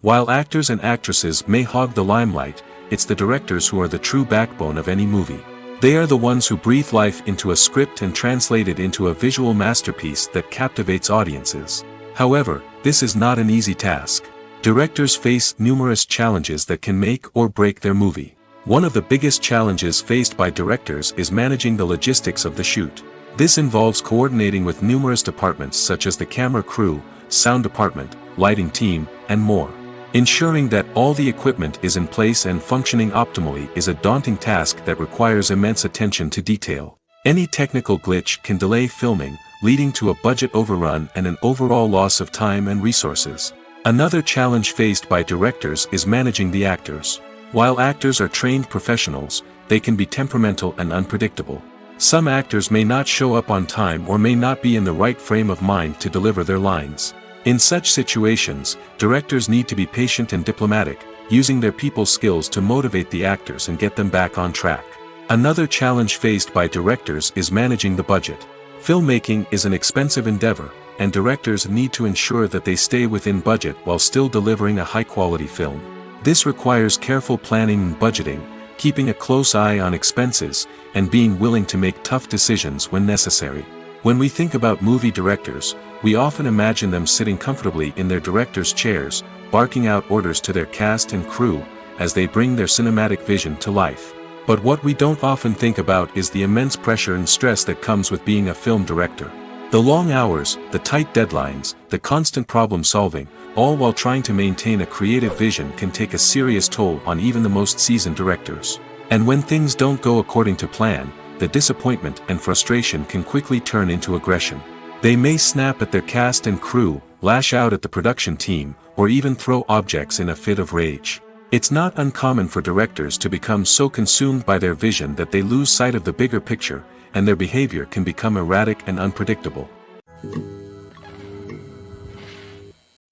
While actors and actresses may hog the limelight, it's the directors who are the true backbone of any movie. They are the ones who breathe life into a script and translate it into a visual masterpiece that captivates audiences. However, this is not an easy task. Directors face numerous challenges that can make or break their movie. One of the biggest challenges faced by directors is managing the logistics of the shoot. This involves coordinating with numerous departments such as the camera crew, sound department, lighting team, and more. Ensuring that all the equipment is in place and functioning optimally is a daunting task that requires immense attention to detail. Any technical glitch can delay filming, leading to a budget overrun and an overall loss of time and resources. Another challenge faced by directors is managing the actors. While actors are trained professionals, they can be temperamental and unpredictable. Some actors may not show up on time or may not be in the right frame of mind to deliver their lines. In such situations, directors need to be patient and diplomatic, using their people skills to motivate the actors and get them back on track. Another challenge faced by directors is managing the budget. Filmmaking is an expensive endeavor, and directors need to ensure that they stay within budget while still delivering a high-quality film. This requires careful planning and budgeting, keeping a close eye on expenses, and being willing to make tough decisions when necessary. When we think about movie directors, we often imagine them sitting comfortably in their director's chairs, barking out orders to their cast and crew, as they bring their cinematic vision to life. But what we don't often think about is the immense pressure and stress that comes with being a film director. The long hours, the tight deadlines, the constant problem solving, all while trying to maintain a creative vision can take a serious toll on even the most seasoned directors. And when things don't go according to plan, the disappointment and frustration can quickly turn into aggression. They may snap at their cast and crew, lash out at the production team, or even throw objects in a fit of rage. It's not uncommon for directors to become so consumed by their vision that they lose sight of the bigger picture, and their behavior can become erratic and unpredictable.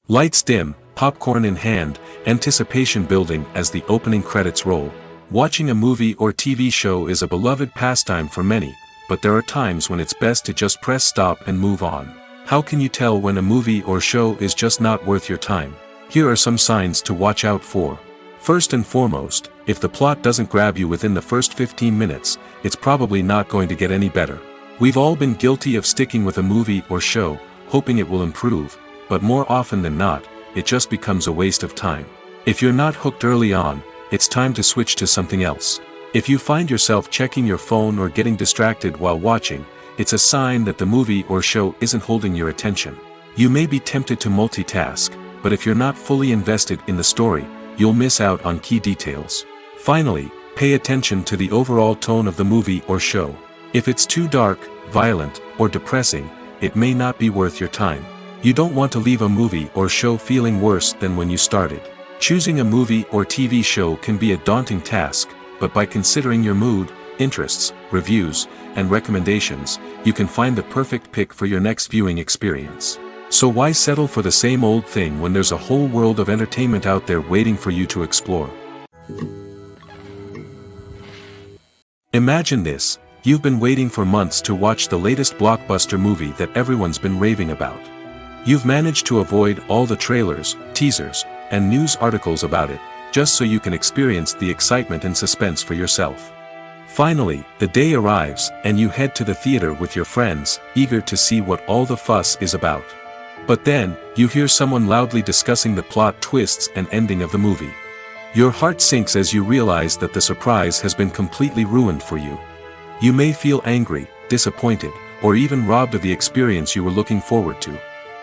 Lights dim, popcorn in hand, anticipation building as the opening credits roll. Watching a movie or TV show is a beloved pastime for many, but there are times when it's best to just press stop and move on. How can you tell when a movie or show is just not worth your time? Here are some signs to watch out for. First and foremost, if the plot doesn't grab you within the first 15 minutes, it's probably not going to get any better. We've all been guilty of sticking with a movie or show, hoping it will improve, but more often than not, it just becomes a waste of time. If you're not hooked early on, it's time to switch to something else. If you find yourself checking your phone or getting distracted while watching, it's a sign that the movie or show isn't holding your attention. You may be tempted to multitask, but if you're not fully invested in the story, you'll miss out on key details. Finally, pay attention to the overall tone of the movie or show. If it's too dark, violent, or depressing, it may not be worth your time. You don't want to leave a movie or show feeling worse than when you started. Choosing a movie or TV show can be a daunting task, but by considering your mood, interests, reviews, and recommendations, you can find the perfect pick for your next viewing experience. So why settle for the same old thing when there's a whole world of entertainment out there waiting for you to explore? Imagine this: you've been waiting for months to watch the latest blockbuster movie that everyone's been raving about. You've managed to avoid all the trailers, teasers, and news articles about it, just so you can experience the excitement and suspense for yourself. Finally, the day arrives, and you head to the theater with your friends, eager to see what all the fuss is about. But then, you hear someone loudly discussing the plot twists and ending of the movie. Your heart sinks as you realize that the surprise has been completely ruined for you. You may feel angry, disappointed, or even robbed of the experience you were looking forward to.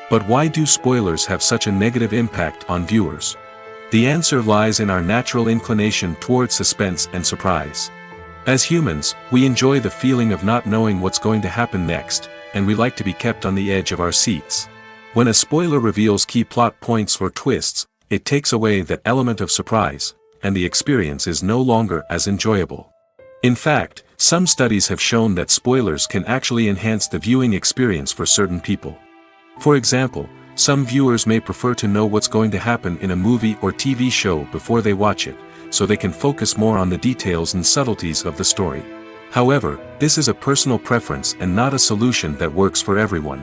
But why do spoilers have such a negative impact on viewers? The answer lies in our natural inclination toward suspense and surprise. As humans, we enjoy the feeling of not knowing what's going to happen next, and we like to be kept on the edge of our seats. When a spoiler reveals key plot points or twists, it takes away that element of surprise, and the experience is no longer as enjoyable. In fact, some studies have shown that spoilers can actually enhance the viewing experience for certain people. For example, some viewers may prefer to know what's going to happen in a movie or TV show before they watch it, so they can focus more on the details and subtleties of the story. However, this is a personal preference and not a solution that works for everyone.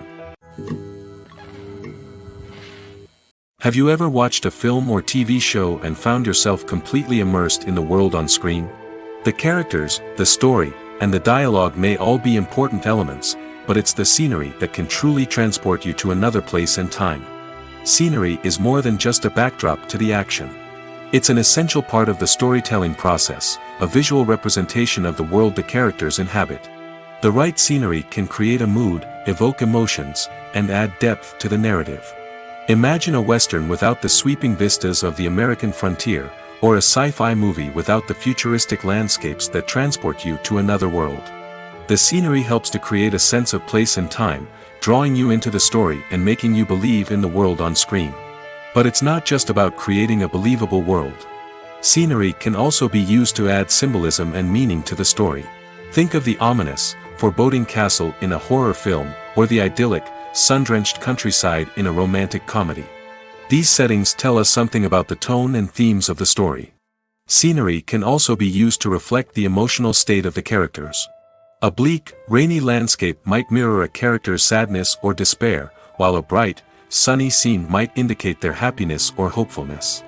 Have you ever watched a film or TV show and found yourself completely immersed in the world on screen? The characters, the story, and the dialogue may all be important elements, but it's the scenery that can truly transport you to another place and time. Scenery is more than just a backdrop to the action. It's an essential part of the storytelling process, a visual representation of the world the characters inhabit. The right scenery can create a mood, evoke emotions, and add depth to the narrative. Imagine a Western without the sweeping vistas of the American frontier, or a sci-fi movie without the futuristic landscapes that transport you to another world. The scenery helps to create a sense of place and time, drawing you into the story and making you believe in the world on screen. But it's not just about creating a believable world. Scenery can also be used to add symbolism and meaning to the story. Think of the ominous, foreboding castle in a horror film, or the idyllic, sun-drenched countryside in a romantic comedy. These settings tell us something about the tone and themes of the story. Scenery can also be used to reflect the emotional state of the characters. A bleak, rainy landscape might mirror a character's sadness or despair, while a bright, sunny scene might indicate their happiness or hopefulness.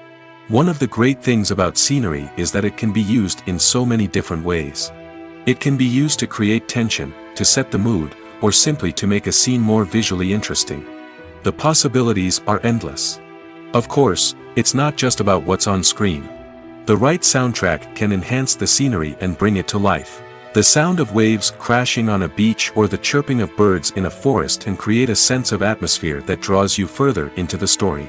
One of the great things about scenery is that it can be used in so many different ways. It can be used to create tension, to set the mood, or simply to make a scene more visually interesting. The possibilities are endless. Of course, it's not just about what's on screen. The right soundtrack can enhance the scenery and bring it to life. The sound of waves crashing on a beach or the chirping of birds in a forest can create a sense of atmosphere that draws you further into the story.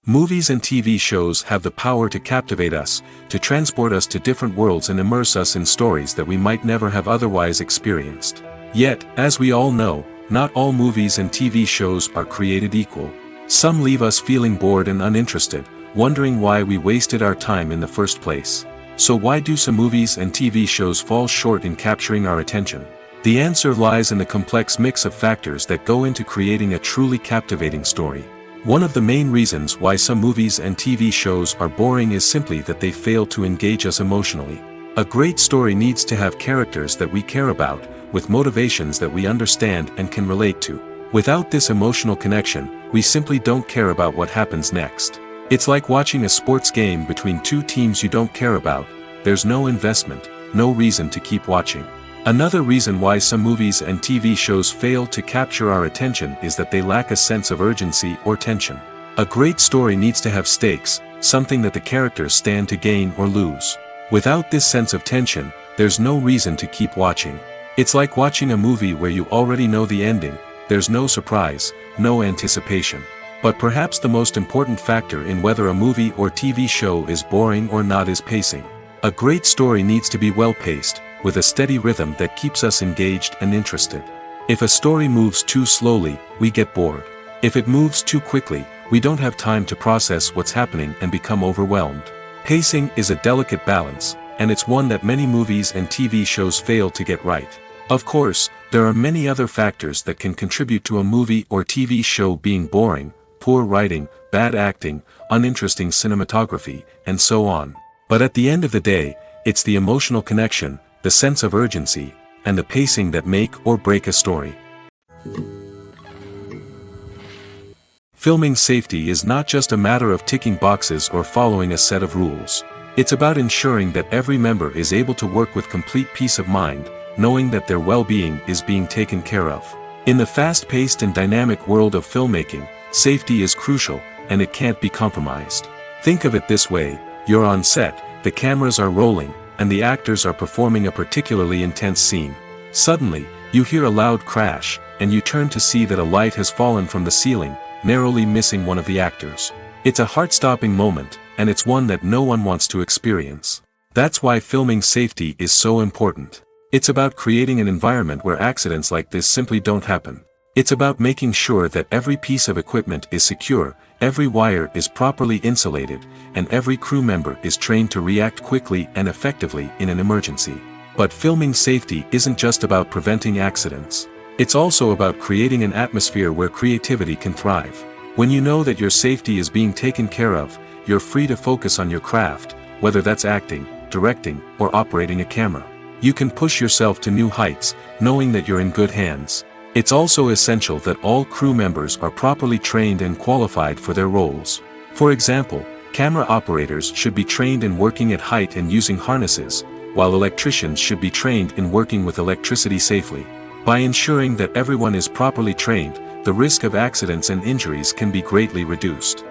Movies and TV shows have the power to captivate us, to transport us to different worlds and immerse us in stories that we might never have otherwise experienced. Yet, as we all know, not all movies and TV shows are created equal. Some leave us feeling bored and uninterested, wondering why we wasted our time in the first place. So why do some movies and TV shows fall short in capturing our attention? The answer lies in the complex mix of factors that go into creating a truly captivating story. One of the main reasons why some movies and TV shows are boring is simply that they fail to engage us emotionally. A great story needs to have characters that we care about, with motivations that we understand and can relate to. Without this emotional connection, we simply don't care about what happens next. It's like watching a sports game between two teams you don't care about. There's no investment, no reason to keep watching. Another reason why some movies and TV shows fail to capture our attention is that they lack a sense of urgency or tension. A great story needs to have stakes, something that the characters stand to gain or lose. Without this sense of tension, there's no reason to keep watching. It's like watching a movie where you already know the ending. There's no surprise, no anticipation. But perhaps the most important factor in whether a movie or TV show is boring or not is pacing. A great story needs to be well-paced, with a steady rhythm that keeps us engaged and interested. If a story moves too slowly, we get bored. If it moves too quickly, we don't have time to process what's happening and become overwhelmed. Pacing is a delicate balance, and it's one that many movies and TV shows fail to get right. Of course, there are many other factors that can contribute to a movie or TV show being boring: poor writing, bad acting, uninteresting cinematography, and so on. But at the end of the day, it's the emotional connection, the sense of urgency, and the pacing that make or break a story. Filming safety is not just a matter of ticking boxes or following a set of rules. It's about ensuring that every member is able to work with complete peace of mind, knowing that their well-being is being taken care of. In the fast-paced and dynamic world of filmmaking, safety is crucial, and it can't be compromised. Think of it this way: you're on set, the cameras are rolling, and the actors are performing a particularly intense scene. Suddenly, you hear a loud crash, and you turn to see that a light has fallen from the ceiling, narrowly missing one of the actors. It's a heart-stopping moment, and it's one that no one wants to experience. That's why filming safety is so important. It's about creating an environment where accidents like this simply don't happen. It's about making sure that every piece of equipment is secure, every wire is properly insulated, and every crew member is trained to react quickly and effectively in an emergency. But filming safety isn't just about preventing accidents. It's also about creating an atmosphere where creativity can thrive. When you know that your safety is being taken care of, you're free to focus on your craft, whether that's acting, directing, or operating a camera. You can push yourself to new heights, knowing that you're in good hands. It's also essential that all crew members are properly trained and qualified for their roles. For example, camera operators should be trained in working at height and using harnesses, while electricians should be trained in working with electricity safely. By ensuring that everyone is properly trained, the risk of accidents and injuries can be greatly reduced.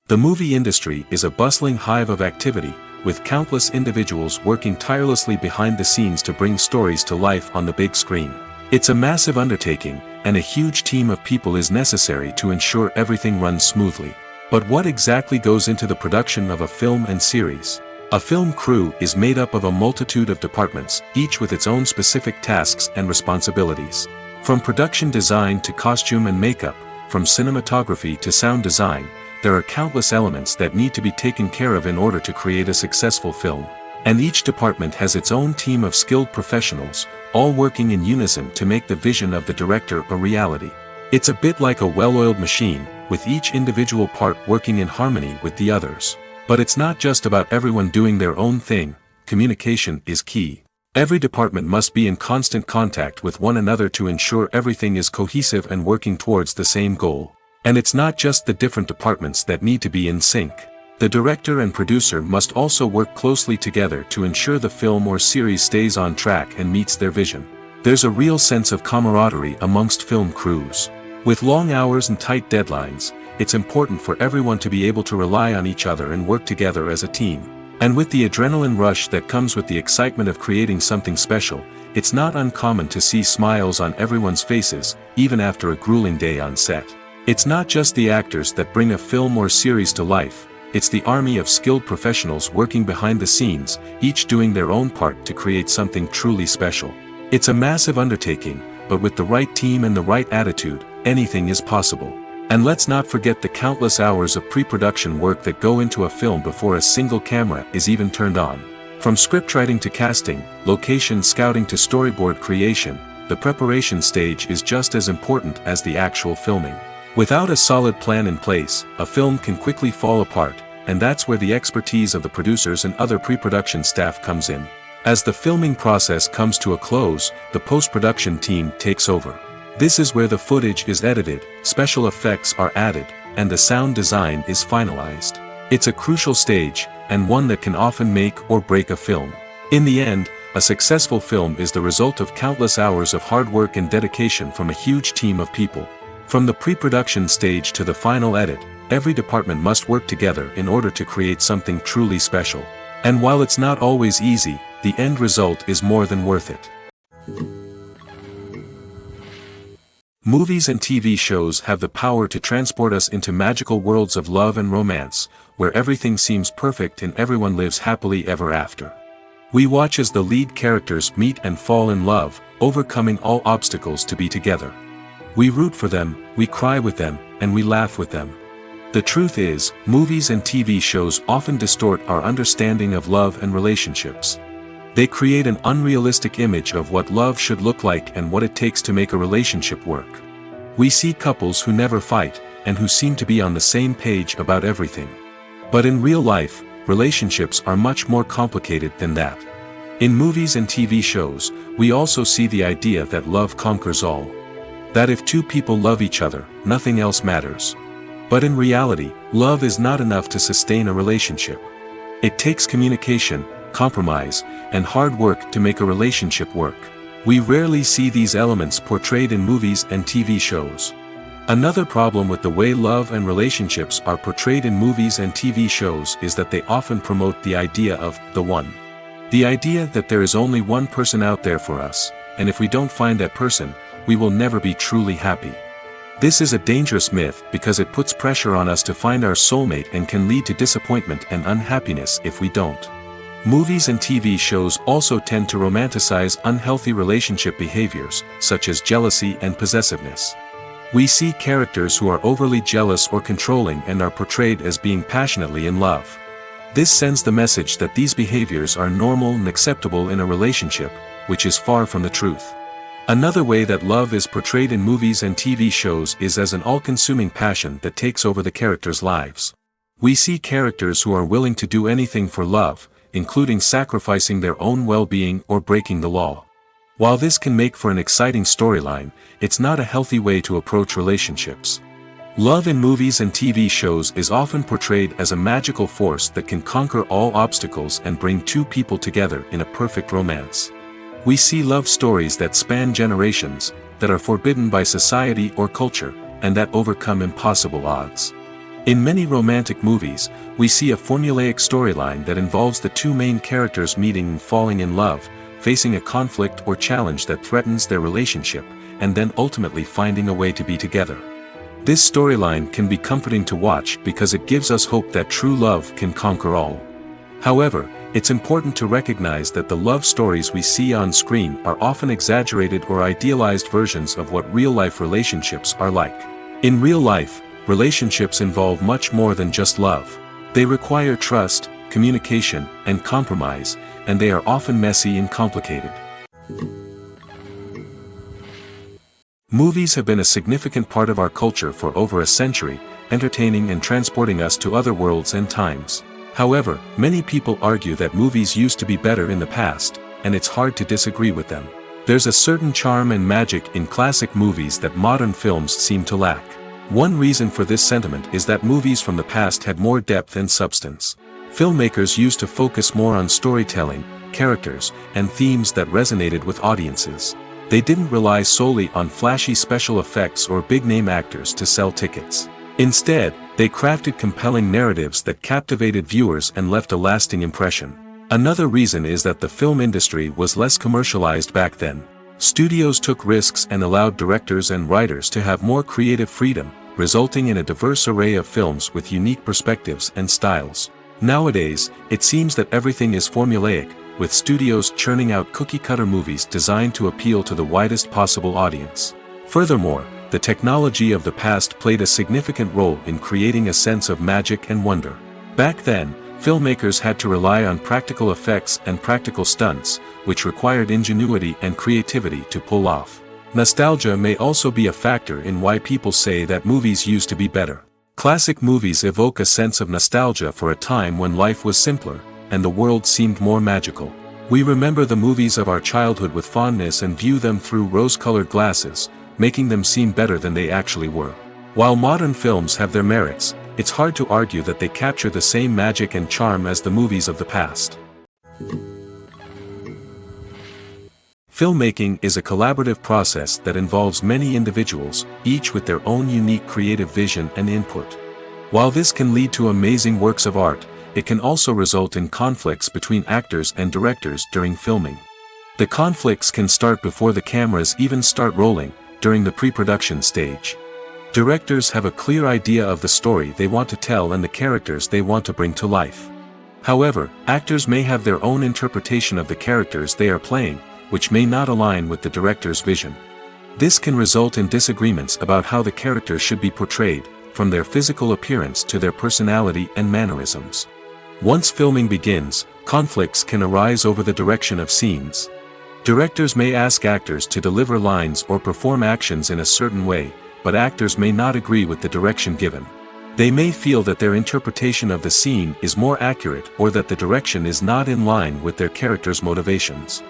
The movie industry is a bustling hive of activity, with countless individuals working tirelessly behind the scenes to bring stories to life on the big screen. It's a massive undertaking, and a huge team of people is necessary to ensure everything runs smoothly. But what exactly goes into the production of a film and series? A film crew is made up of a multitude of departments, each with its own specific tasks and responsibilities. From production design to costume and makeup, from cinematography to sound design, there are countless elements that need to be taken care of in order to create a successful film. And each department has its own team of skilled professionals, all working in unison to make the vision of the director a reality. It's a bit like a well-oiled machine, with each individual part working in harmony with the others. But it's not just about everyone doing their own thing. Communication is key. Every department must be in constant contact with one another to ensure everything is cohesive and working towards the same goal. And it's not just the different departments that need to be in sync. The director and producer must also work closely together to ensure the film or series stays on track and meets their vision. There's a real sense of camaraderie amongst film crews. With long hours and tight deadlines, it's important for everyone to be able to rely on each other and work together as a team. And with the adrenaline rush that comes with the excitement of creating something special, it's not uncommon to see smiles on everyone's faces, even after a grueling day on set. It's not just the actors that bring a film or series to life, it's the army of skilled professionals working behind the scenes, each doing their own part to create something truly special. It's a massive undertaking, but with the right team and the right attitude, anything is possible. And let's not forget the countless hours of pre-production work that go into a film before a single camera is even turned on. From scriptwriting to casting, location scouting to storyboard creation, the preparation stage is just as important as the actual filming. Without a solid plan in place, a film can quickly fall apart, and that's where the expertise of the producers and other pre-production staff comes in. As the filming process comes to a close, the post-production team takes over. This is where the footage is edited, special effects are added, and the sound design is finalized. It's a crucial stage, and one that can often make or break a film. In the end, a successful film is the result of countless hours of hard work and dedication from a huge team of people. From the pre-production stage to the final edit, every department must work together in order to create something truly special. And while it's not always easy, the end result is more than worth it. Movies and TV shows have the power to transport us into magical worlds of love and romance, where everything seems perfect and everyone lives happily ever after. We watch as the lead characters meet and fall in love, overcoming all obstacles to be together. We root for them, we cry with them, and we laugh with them. The truth is, movies and TV shows often distort our understanding of love and relationships. They create an unrealistic image of what love should look like and what it takes to make a relationship work. We see couples who never fight, and who seem to be on the same page about everything. But in real life, relationships are much more complicated than that. In movies and TV shows, we also see the idea that love conquers all. That if two people love each other, nothing else matters. But in reality, love is not enough to sustain a relationship. It takes communication, compromise, and hard work to make a relationship work. We rarely see these elements portrayed in movies and TV shows. Another problem with the way love and relationships are portrayed in movies and TV shows is that they often promote the idea of the one. The idea that there is only one person out there for us, and if we don't find that person, we will never be truly happy. This is a dangerous myth because it puts pressure on us to find our soulmate and can lead to disappointment and unhappiness if we don't. Movies and TV shows also tend to romanticize unhealthy relationship behaviors, such as jealousy and possessiveness. We see characters who are overly jealous or controlling and are portrayed as being passionately in love. This sends the message that these behaviors are normal and acceptable in a relationship, which is far from the truth. Another way that love is portrayed in movies and TV shows is as an all-consuming passion that takes over the characters' lives. We see characters who are willing to do anything for love, including sacrificing their own well-being or breaking the law. While this can make for an exciting storyline, it's not a healthy way to approach relationships. Love in movies and TV shows is often portrayed as a magical force that can conquer all obstacles and bring two people together in a perfect romance. We see love stories that span generations, that are forbidden by society or culture, and that overcome impossible odds. In many romantic movies, we see a formulaic storyline that involves the two main characters meeting and falling in love, facing a conflict or challenge that threatens their relationship, and then ultimately finding a way to be together. This storyline can be comforting to watch because it gives us hope that true love can conquer all. However, it's important to recognize that the love stories we see on screen are often exaggerated or idealized versions of what real-life relationships are like. In real life, relationships involve much more than just love. They require trust, communication, and compromise, and they are often messy and complicated. Movies have been a significant part of our culture for over a century, entertaining and transporting us to other worlds and times. However, many people argue that movies used to be better in the past, and it's hard to disagree with them. There's a certain charm and magic in classic movies that modern films seem to lack. One reason for this sentiment is that movies from the past had more depth and substance. Filmmakers used to focus more on storytelling, characters, and themes that resonated with audiences. They didn't rely solely on flashy special effects or big-name actors to sell tickets. Instead, they crafted compelling narratives that captivated viewers and left a lasting impression. Another reason is that the film industry was less commercialized back then. Studios took risks and allowed directors and writers to have more creative freedom, resulting in a diverse array of films with unique perspectives and styles. Nowadays, it seems that everything is formulaic, with studios churning out cookie-cutter movies designed to appeal to the widest possible audience. Furthermore, the technology of the past played a significant role in creating a sense of magic and wonder. Back then, filmmakers had to rely on practical effects and practical stunts, which required ingenuity and creativity to pull off. Nostalgia may also be a factor in why people say that movies used to be better. Classic movies evoke a sense of nostalgia for a time when life was simpler, and the world seemed more magical. We remember the movies of our childhood with fondness and view them through rose-colored glasses, making them seem better than they actually were. While modern films have their merits, it's hard to argue that they capture the same magic and charm as the movies of the past. Filmmaking is a collaborative process that involves many individuals, each with their own unique creative vision and input. While this can lead to amazing works of art, it can also result in conflicts between actors and directors during filming. The conflicts can start before the cameras even start rolling, during the pre-production stage. Directors have a clear idea of the story they want to tell and the characters they want to bring to life. However, actors may have their own interpretation of the characters they are playing, which may not align with the director's vision. This can result in disagreements about how the characters should be portrayed, from their physical appearance to their personality and mannerisms. Once filming begins, conflicts can arise over the direction of scenes. Directors may ask actors to deliver lines or perform actions in a certain way, but actors may not agree with the direction given. They may feel that their interpretation of the scene is more accurate or that the direction is not in line with their character's motivations.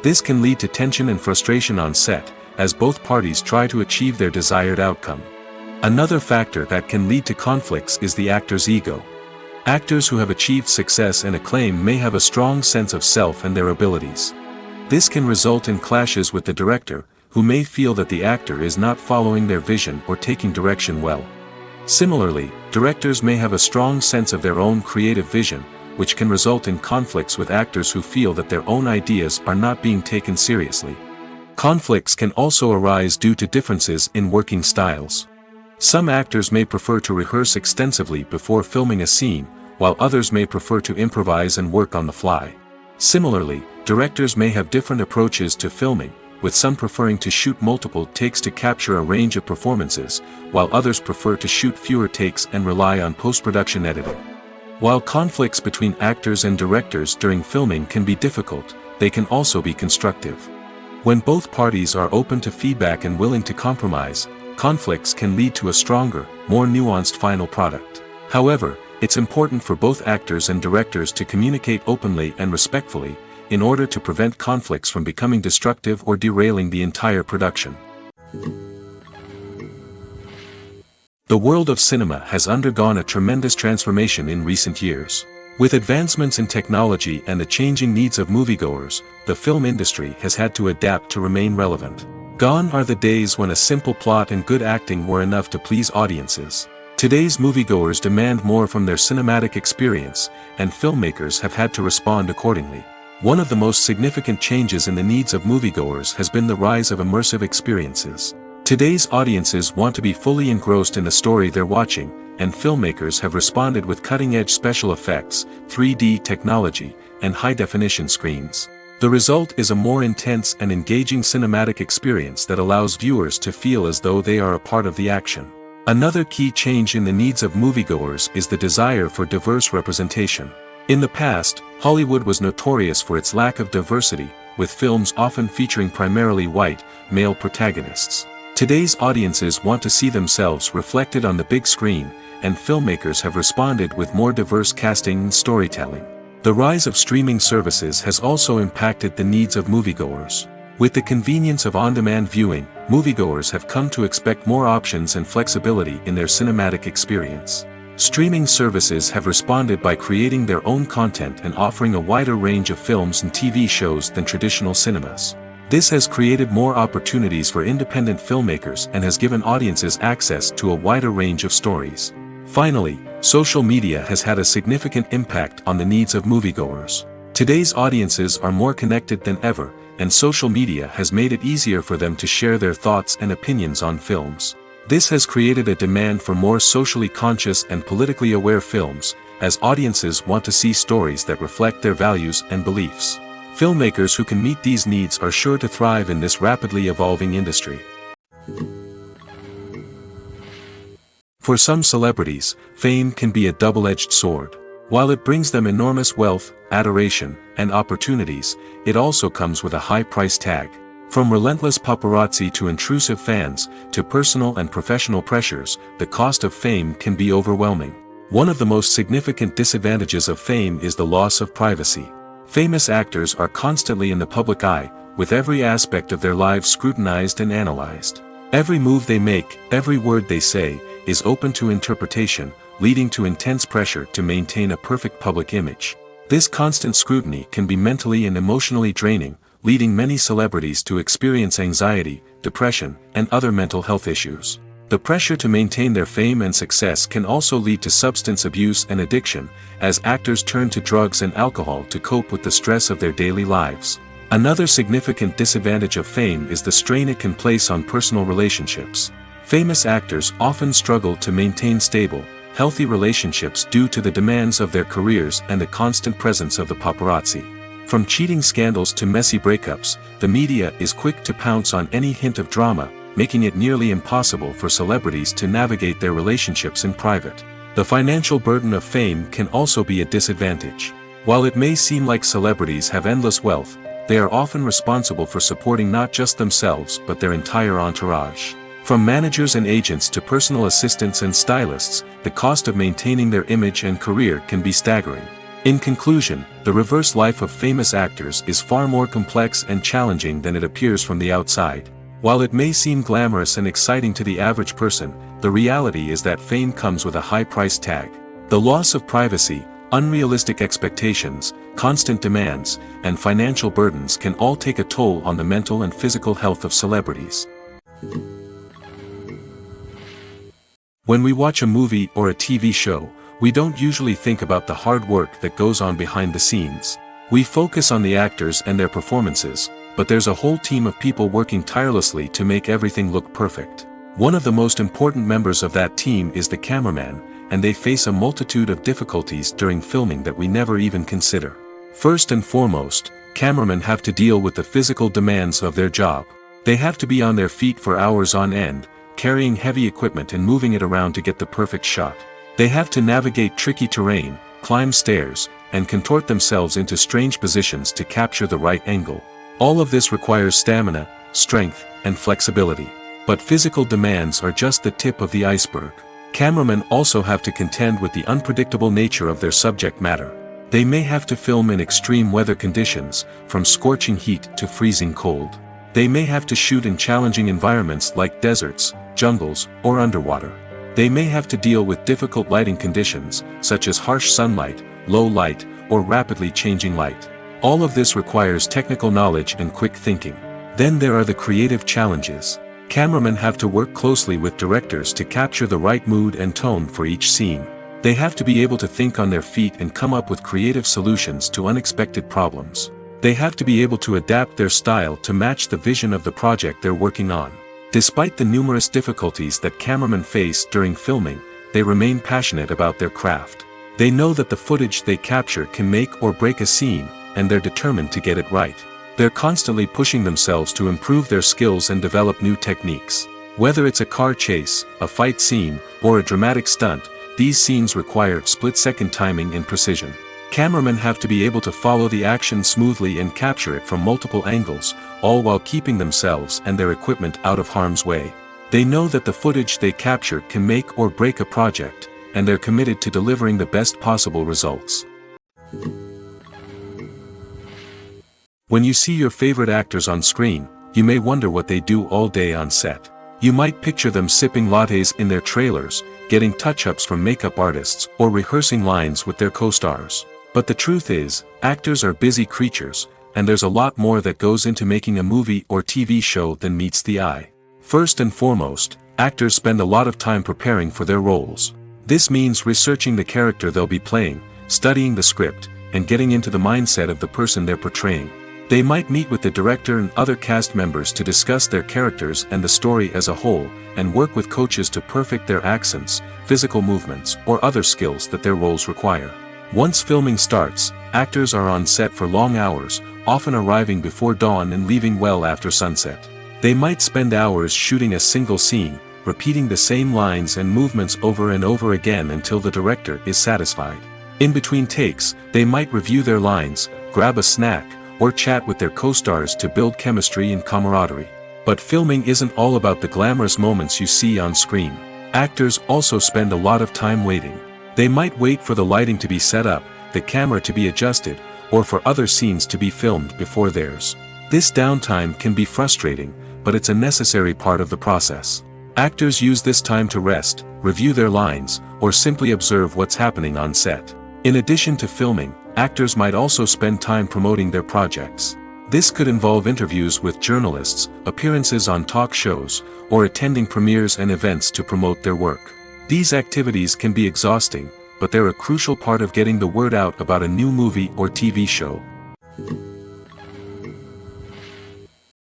This can lead to tension and frustration on set, as both parties try to achieve their desired outcome. Another factor that can lead to conflicts is the actor's ego. Actors who have achieved success and acclaim may have a strong sense of self and their abilities. This can result in clashes with the director, who may feel that the actor is not following their vision or taking direction well. Similarly, directors may have a strong sense of their own creative vision, which can result in conflicts with actors who feel that their own ideas are not being taken seriously. Conflicts can also arise due to differences in working styles. Some actors may prefer to rehearse extensively before filming a scene, while others may prefer to improvise and work on the fly. Similarly, directors may have different approaches to filming, with some preferring to shoot multiple takes to capture a range of performances, while others prefer to shoot fewer takes and rely on post-production editing. While conflicts between actors and directors during filming can be difficult, they can also be constructive. When both parties are open to feedback and willing to compromise, conflicts can lead to a stronger, more nuanced final product. However, it's important for both actors and directors to communicate openly and respectfully, in order to prevent conflicts from becoming destructive or derailing the entire production. The world of cinema has undergone a tremendous transformation in recent years. With advancements in technology and the changing needs of moviegoers, the film industry has had to adapt to remain relevant. Gone are the days when a simple plot and good acting were enough to please audiences. Today's moviegoers demand more from their cinematic experience, and filmmakers have had to respond accordingly. One of the most significant changes in the needs of moviegoers has been the rise of immersive experiences. Today's audiences want to be fully engrossed in the story they're watching, and filmmakers have responded with cutting-edge special effects, 3D technology, and high-definition screens. The result is a more intense and engaging cinematic experience that allows viewers to feel as though they are a part of the action. Another key change in the needs of moviegoers is the desire for diverse representation. In the past, Hollywood was notorious for its lack of diversity, with films often featuring primarily white, male protagonists. Today's audiences want to see themselves reflected on the big screen, and filmmakers have responded with more diverse casting and storytelling. The rise of streaming services has also impacted the needs of moviegoers. With the convenience of on-demand viewing, moviegoers have come to expect more options and flexibility in their cinematic experience. Streaming services have responded by creating their own content and offering a wider range of films and TV shows than traditional cinemas. This has created more opportunities for independent filmmakers and has given audiences access to a wider range of stories. Finally, social media has had a significant impact on the needs of moviegoers. Today's audiences are more connected than ever, and social media has made it easier for them to share their thoughts and opinions on films. This has created a demand for more socially conscious and politically aware films, as audiences want to see stories that reflect their values and beliefs. Filmmakers who can meet these needs are sure to thrive in this rapidly evolving industry. For some celebrities, fame can be a double-edged sword. While it brings them enormous wealth, adoration, and opportunities, it also comes with a high price tag. From relentless paparazzi to intrusive fans, to personal and professional pressures, the cost of fame can be overwhelming. One of the most significant disadvantages of fame is the loss of privacy. Famous actors are constantly in the public eye, with every aspect of their lives scrutinized and analyzed. Every move they make, every word they say, is open to interpretation, leading to intense pressure to maintain a perfect public image. This constant scrutiny can be mentally and emotionally draining, leading many celebrities to experience anxiety, depression, and other mental health issues. The pressure to maintain their fame and success can also lead to substance abuse and addiction, as actors turn to drugs and alcohol to cope with the stress of their daily lives. Another significant disadvantage of fame is the strain it can place on personal relationships. Famous actors often struggle to maintain stable, healthy relationships due to the demands of their careers and the constant presence of the paparazzi. From cheating scandals to messy breakups, the media is quick to pounce on any hint of drama, making it nearly impossible for celebrities to navigate their relationships in private. The financial burden of fame can also be a disadvantage. While it may seem like celebrities have endless wealth, they are often responsible for supporting not just themselves but their entire entourage. From managers and agents to personal assistants and stylists, the cost of maintaining their image and career can be staggering. In conclusion, the reverse life of famous actors is far more complex and challenging than it appears from the outside. While it may seem glamorous and exciting to the average person, the reality is that fame comes with a high price tag. The loss of privacy, unrealistic expectations, constant demands, and financial burdens can all take a toll on the mental and physical health of celebrities. When we watch a movie or a TV show, we don't usually think about the hard work that goes on behind the scenes. We focus on the actors and their performances, but there's a whole team of people working tirelessly to make everything look perfect. One of the most important members of that team is the cameraman, and they face a multitude of difficulties during filming that we never even consider. First and foremost, cameramen have to deal with the physical demands of their job. They have to be on their feet for hours on end, carrying heavy equipment and moving it around to get the perfect shot. They have to navigate tricky terrain, climb stairs, and contort themselves into strange positions to capture the right angle. All of this requires stamina, strength, and flexibility. But physical demands are just the tip of the iceberg. Cameramen also have to contend with the unpredictable nature of their subject matter. They may have to film in extreme weather conditions, from scorching heat to freezing cold. They may have to shoot in challenging environments like deserts, jungles, or underwater. They may have to deal with difficult lighting conditions, such as harsh sunlight, low light, or rapidly changing light. All of this requires technical knowledge and quick thinking. Then there are the creative challenges. Cameramen have to work closely with directors to capture the right mood and tone for each scene. They have to be able to think on their feet and come up with creative solutions to unexpected problems. They have to be able to adapt their style to match the vision of the project they're working on. Despite the numerous difficulties that cameramen face during filming, they remain passionate about their craft. They know that the footage they capture can make or break a scene, and they're determined to get it right. They're constantly pushing themselves to improve their skills and develop new techniques. Whether it's a car chase, a fight scene, or a dramatic stunt, these scenes require split-second timing and precision. Cameramen have to be able to follow the action smoothly and capture it from multiple angles, all while keeping themselves and their equipment out of harm's way. They know that the footage they capture can make or break a project, and they're committed to delivering the best possible results. When you see your favorite actors on screen, you may wonder what they do all day on set. You might picture them sipping lattes in their trailers, getting touch-ups from makeup artists, or rehearsing lines with their co-stars. But the truth is, actors are busy creatures, and there's a lot more that goes into making a movie or TV show than meets the eye. First and foremost, actors spend a lot of time preparing for their roles. This means researching the character they'll be playing, studying the script, and getting into the mindset of the person they're portraying. They might meet with the director and other cast members to discuss their characters and the story as a whole, and work with coaches to perfect their accents, physical movements, or other skills that their roles require. Once filming starts, actors are on set for long hours, often arriving before dawn and leaving well after sunset. They might spend hours shooting a single scene, repeating the same lines and movements over and over again until the director is satisfied. In between takes, they might review their lines, grab a snack, or chat with their co-stars to build chemistry and camaraderie. But filming isn't all about the glamorous moments you see on screen. Actors also spend a lot of time waiting. They might wait for the lighting to be set up, the camera to be adjusted, or for other scenes to be filmed before theirs. This downtime can be frustrating, but it's a necessary part of the process. Actors use this time to rest, review their lines, or simply observe what's happening on set. In addition to filming, actors might also spend time promoting their projects. This could involve interviews with journalists, appearances on talk shows, or attending premieres and events to promote their work. These activities can be exhausting, but they're a crucial part of getting the word out about a new movie or TV show.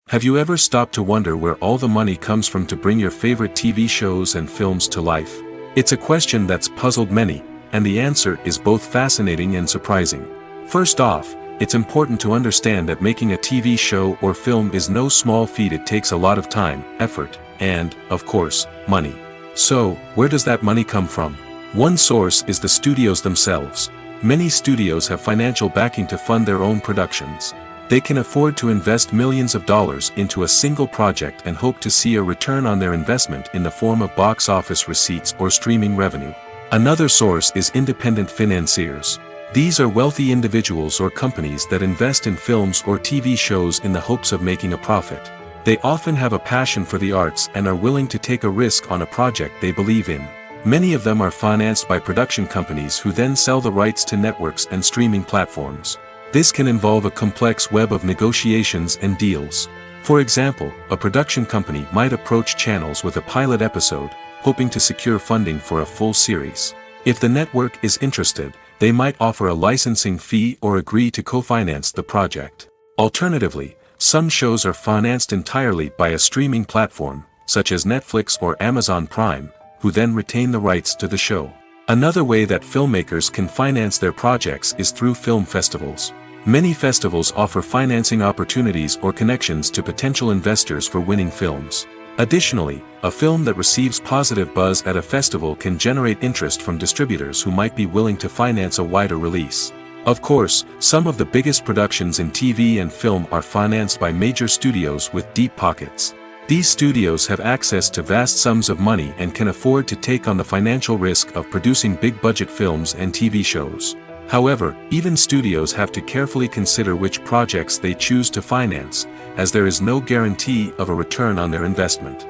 Have you ever stopped to wonder where all the money comes from to bring your favorite TV shows and films to life? It's a question that's puzzled many, and the answer is both fascinating and surprising. First off, it's important to understand that making a TV show or film is no small feat. It takes a lot of time, effort, and, of course, money. So, where does that money come from? One source is the studios themselves. Many studios have financial backing to fund their own productions. They can afford to invest millions of dollars into a single project and hope to see a return on their investment in the form of box office receipts or streaming revenue. Another source is independent financiers. These are wealthy individuals or companies that invest in films or TV shows in the hopes of making a profit. They often have a passion for the arts and are willing to take a risk on a project they believe in. Many of them are financed by production companies who then sell the rights to networks and streaming platforms. This can involve a complex web of negotiations and deals. For example, a production company might approach channels with a pilot episode, hoping to secure funding for a full series. If the network is interested, they might offer a licensing fee or agree to co-finance the project. Alternatively, some shows are financed entirely by a streaming platform, such as Netflix or Amazon Prime, who then retain the rights to the show. Another way that filmmakers can finance their projects is through film festivals. Many festivals offer financing opportunities or connections to potential investors for winning films. Additionally, a film that receives positive buzz at a festival can generate interest from distributors who might be willing to finance a wider release. Of course, some of the biggest productions in TV and film are financed by major studios with deep pockets. These studios have access to vast sums of money and can afford to take on the financial risk of producing big-budget films and TV shows. However, even studios have to carefully consider which projects they choose to finance, as there is no guarantee of a return on their investment.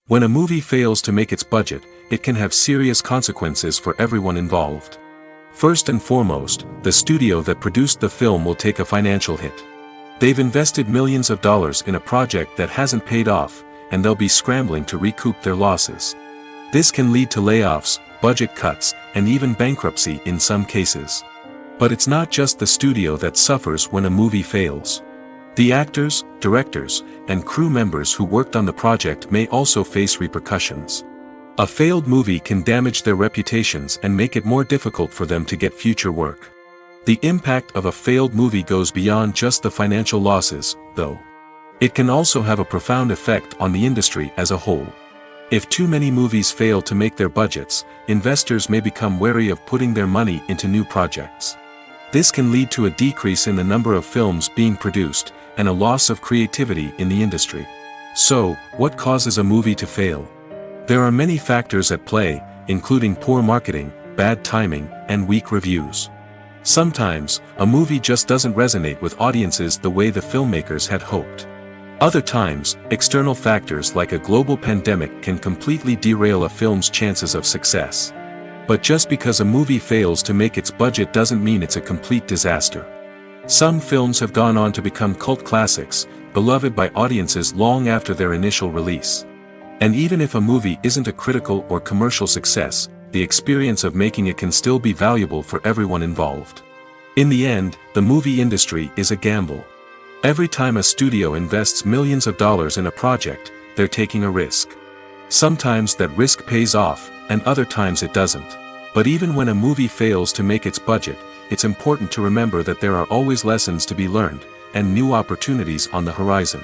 When a movie fails to make its budget, it can have serious consequences for everyone involved. First and foremost, the studio that produced the film will take a financial hit. They've invested millions of dollars in a project that hasn't paid off, and they'll be scrambling to recoup their losses. This can lead to layoffs, budget cuts, and even bankruptcy in some cases. But it's not just the studio that suffers when a movie fails. The actors, directors, and crew members who worked on the project may also face repercussions. A failed movie can damage their reputations and make it more difficult for them to get future work. The impact of a failed movie goes beyond just the financial losses, though. It can also have a profound effect on the industry as a whole. If too many movies fail to make their budgets, investors may become wary of putting their money into new projects. This can lead to a decrease in the number of films being produced, and a loss of creativity in the industry. So, what causes a movie to fail? There are many factors at play, including poor marketing, bad timing, and weak reviews. Sometimes, a movie just doesn't resonate with audiences the way the filmmakers had hoped. Other times, external factors like a global pandemic can completely derail a film's chances of success. But just because a movie fails to make its budget doesn't mean it's a complete disaster. Some films have gone on to become cult classics, beloved by audiences long after their initial release. And even if a movie isn't a critical or commercial success, the experience of making it can still be valuable for everyone involved. In the end, the movie industry is a gamble. Every time a studio invests millions of dollars in a project, they're taking a risk. Sometimes that risk pays off, and other times it doesn't. But even when a movie fails to make its budget, it's important to remember that there are always lessons to be learned, and new opportunities on the horizon.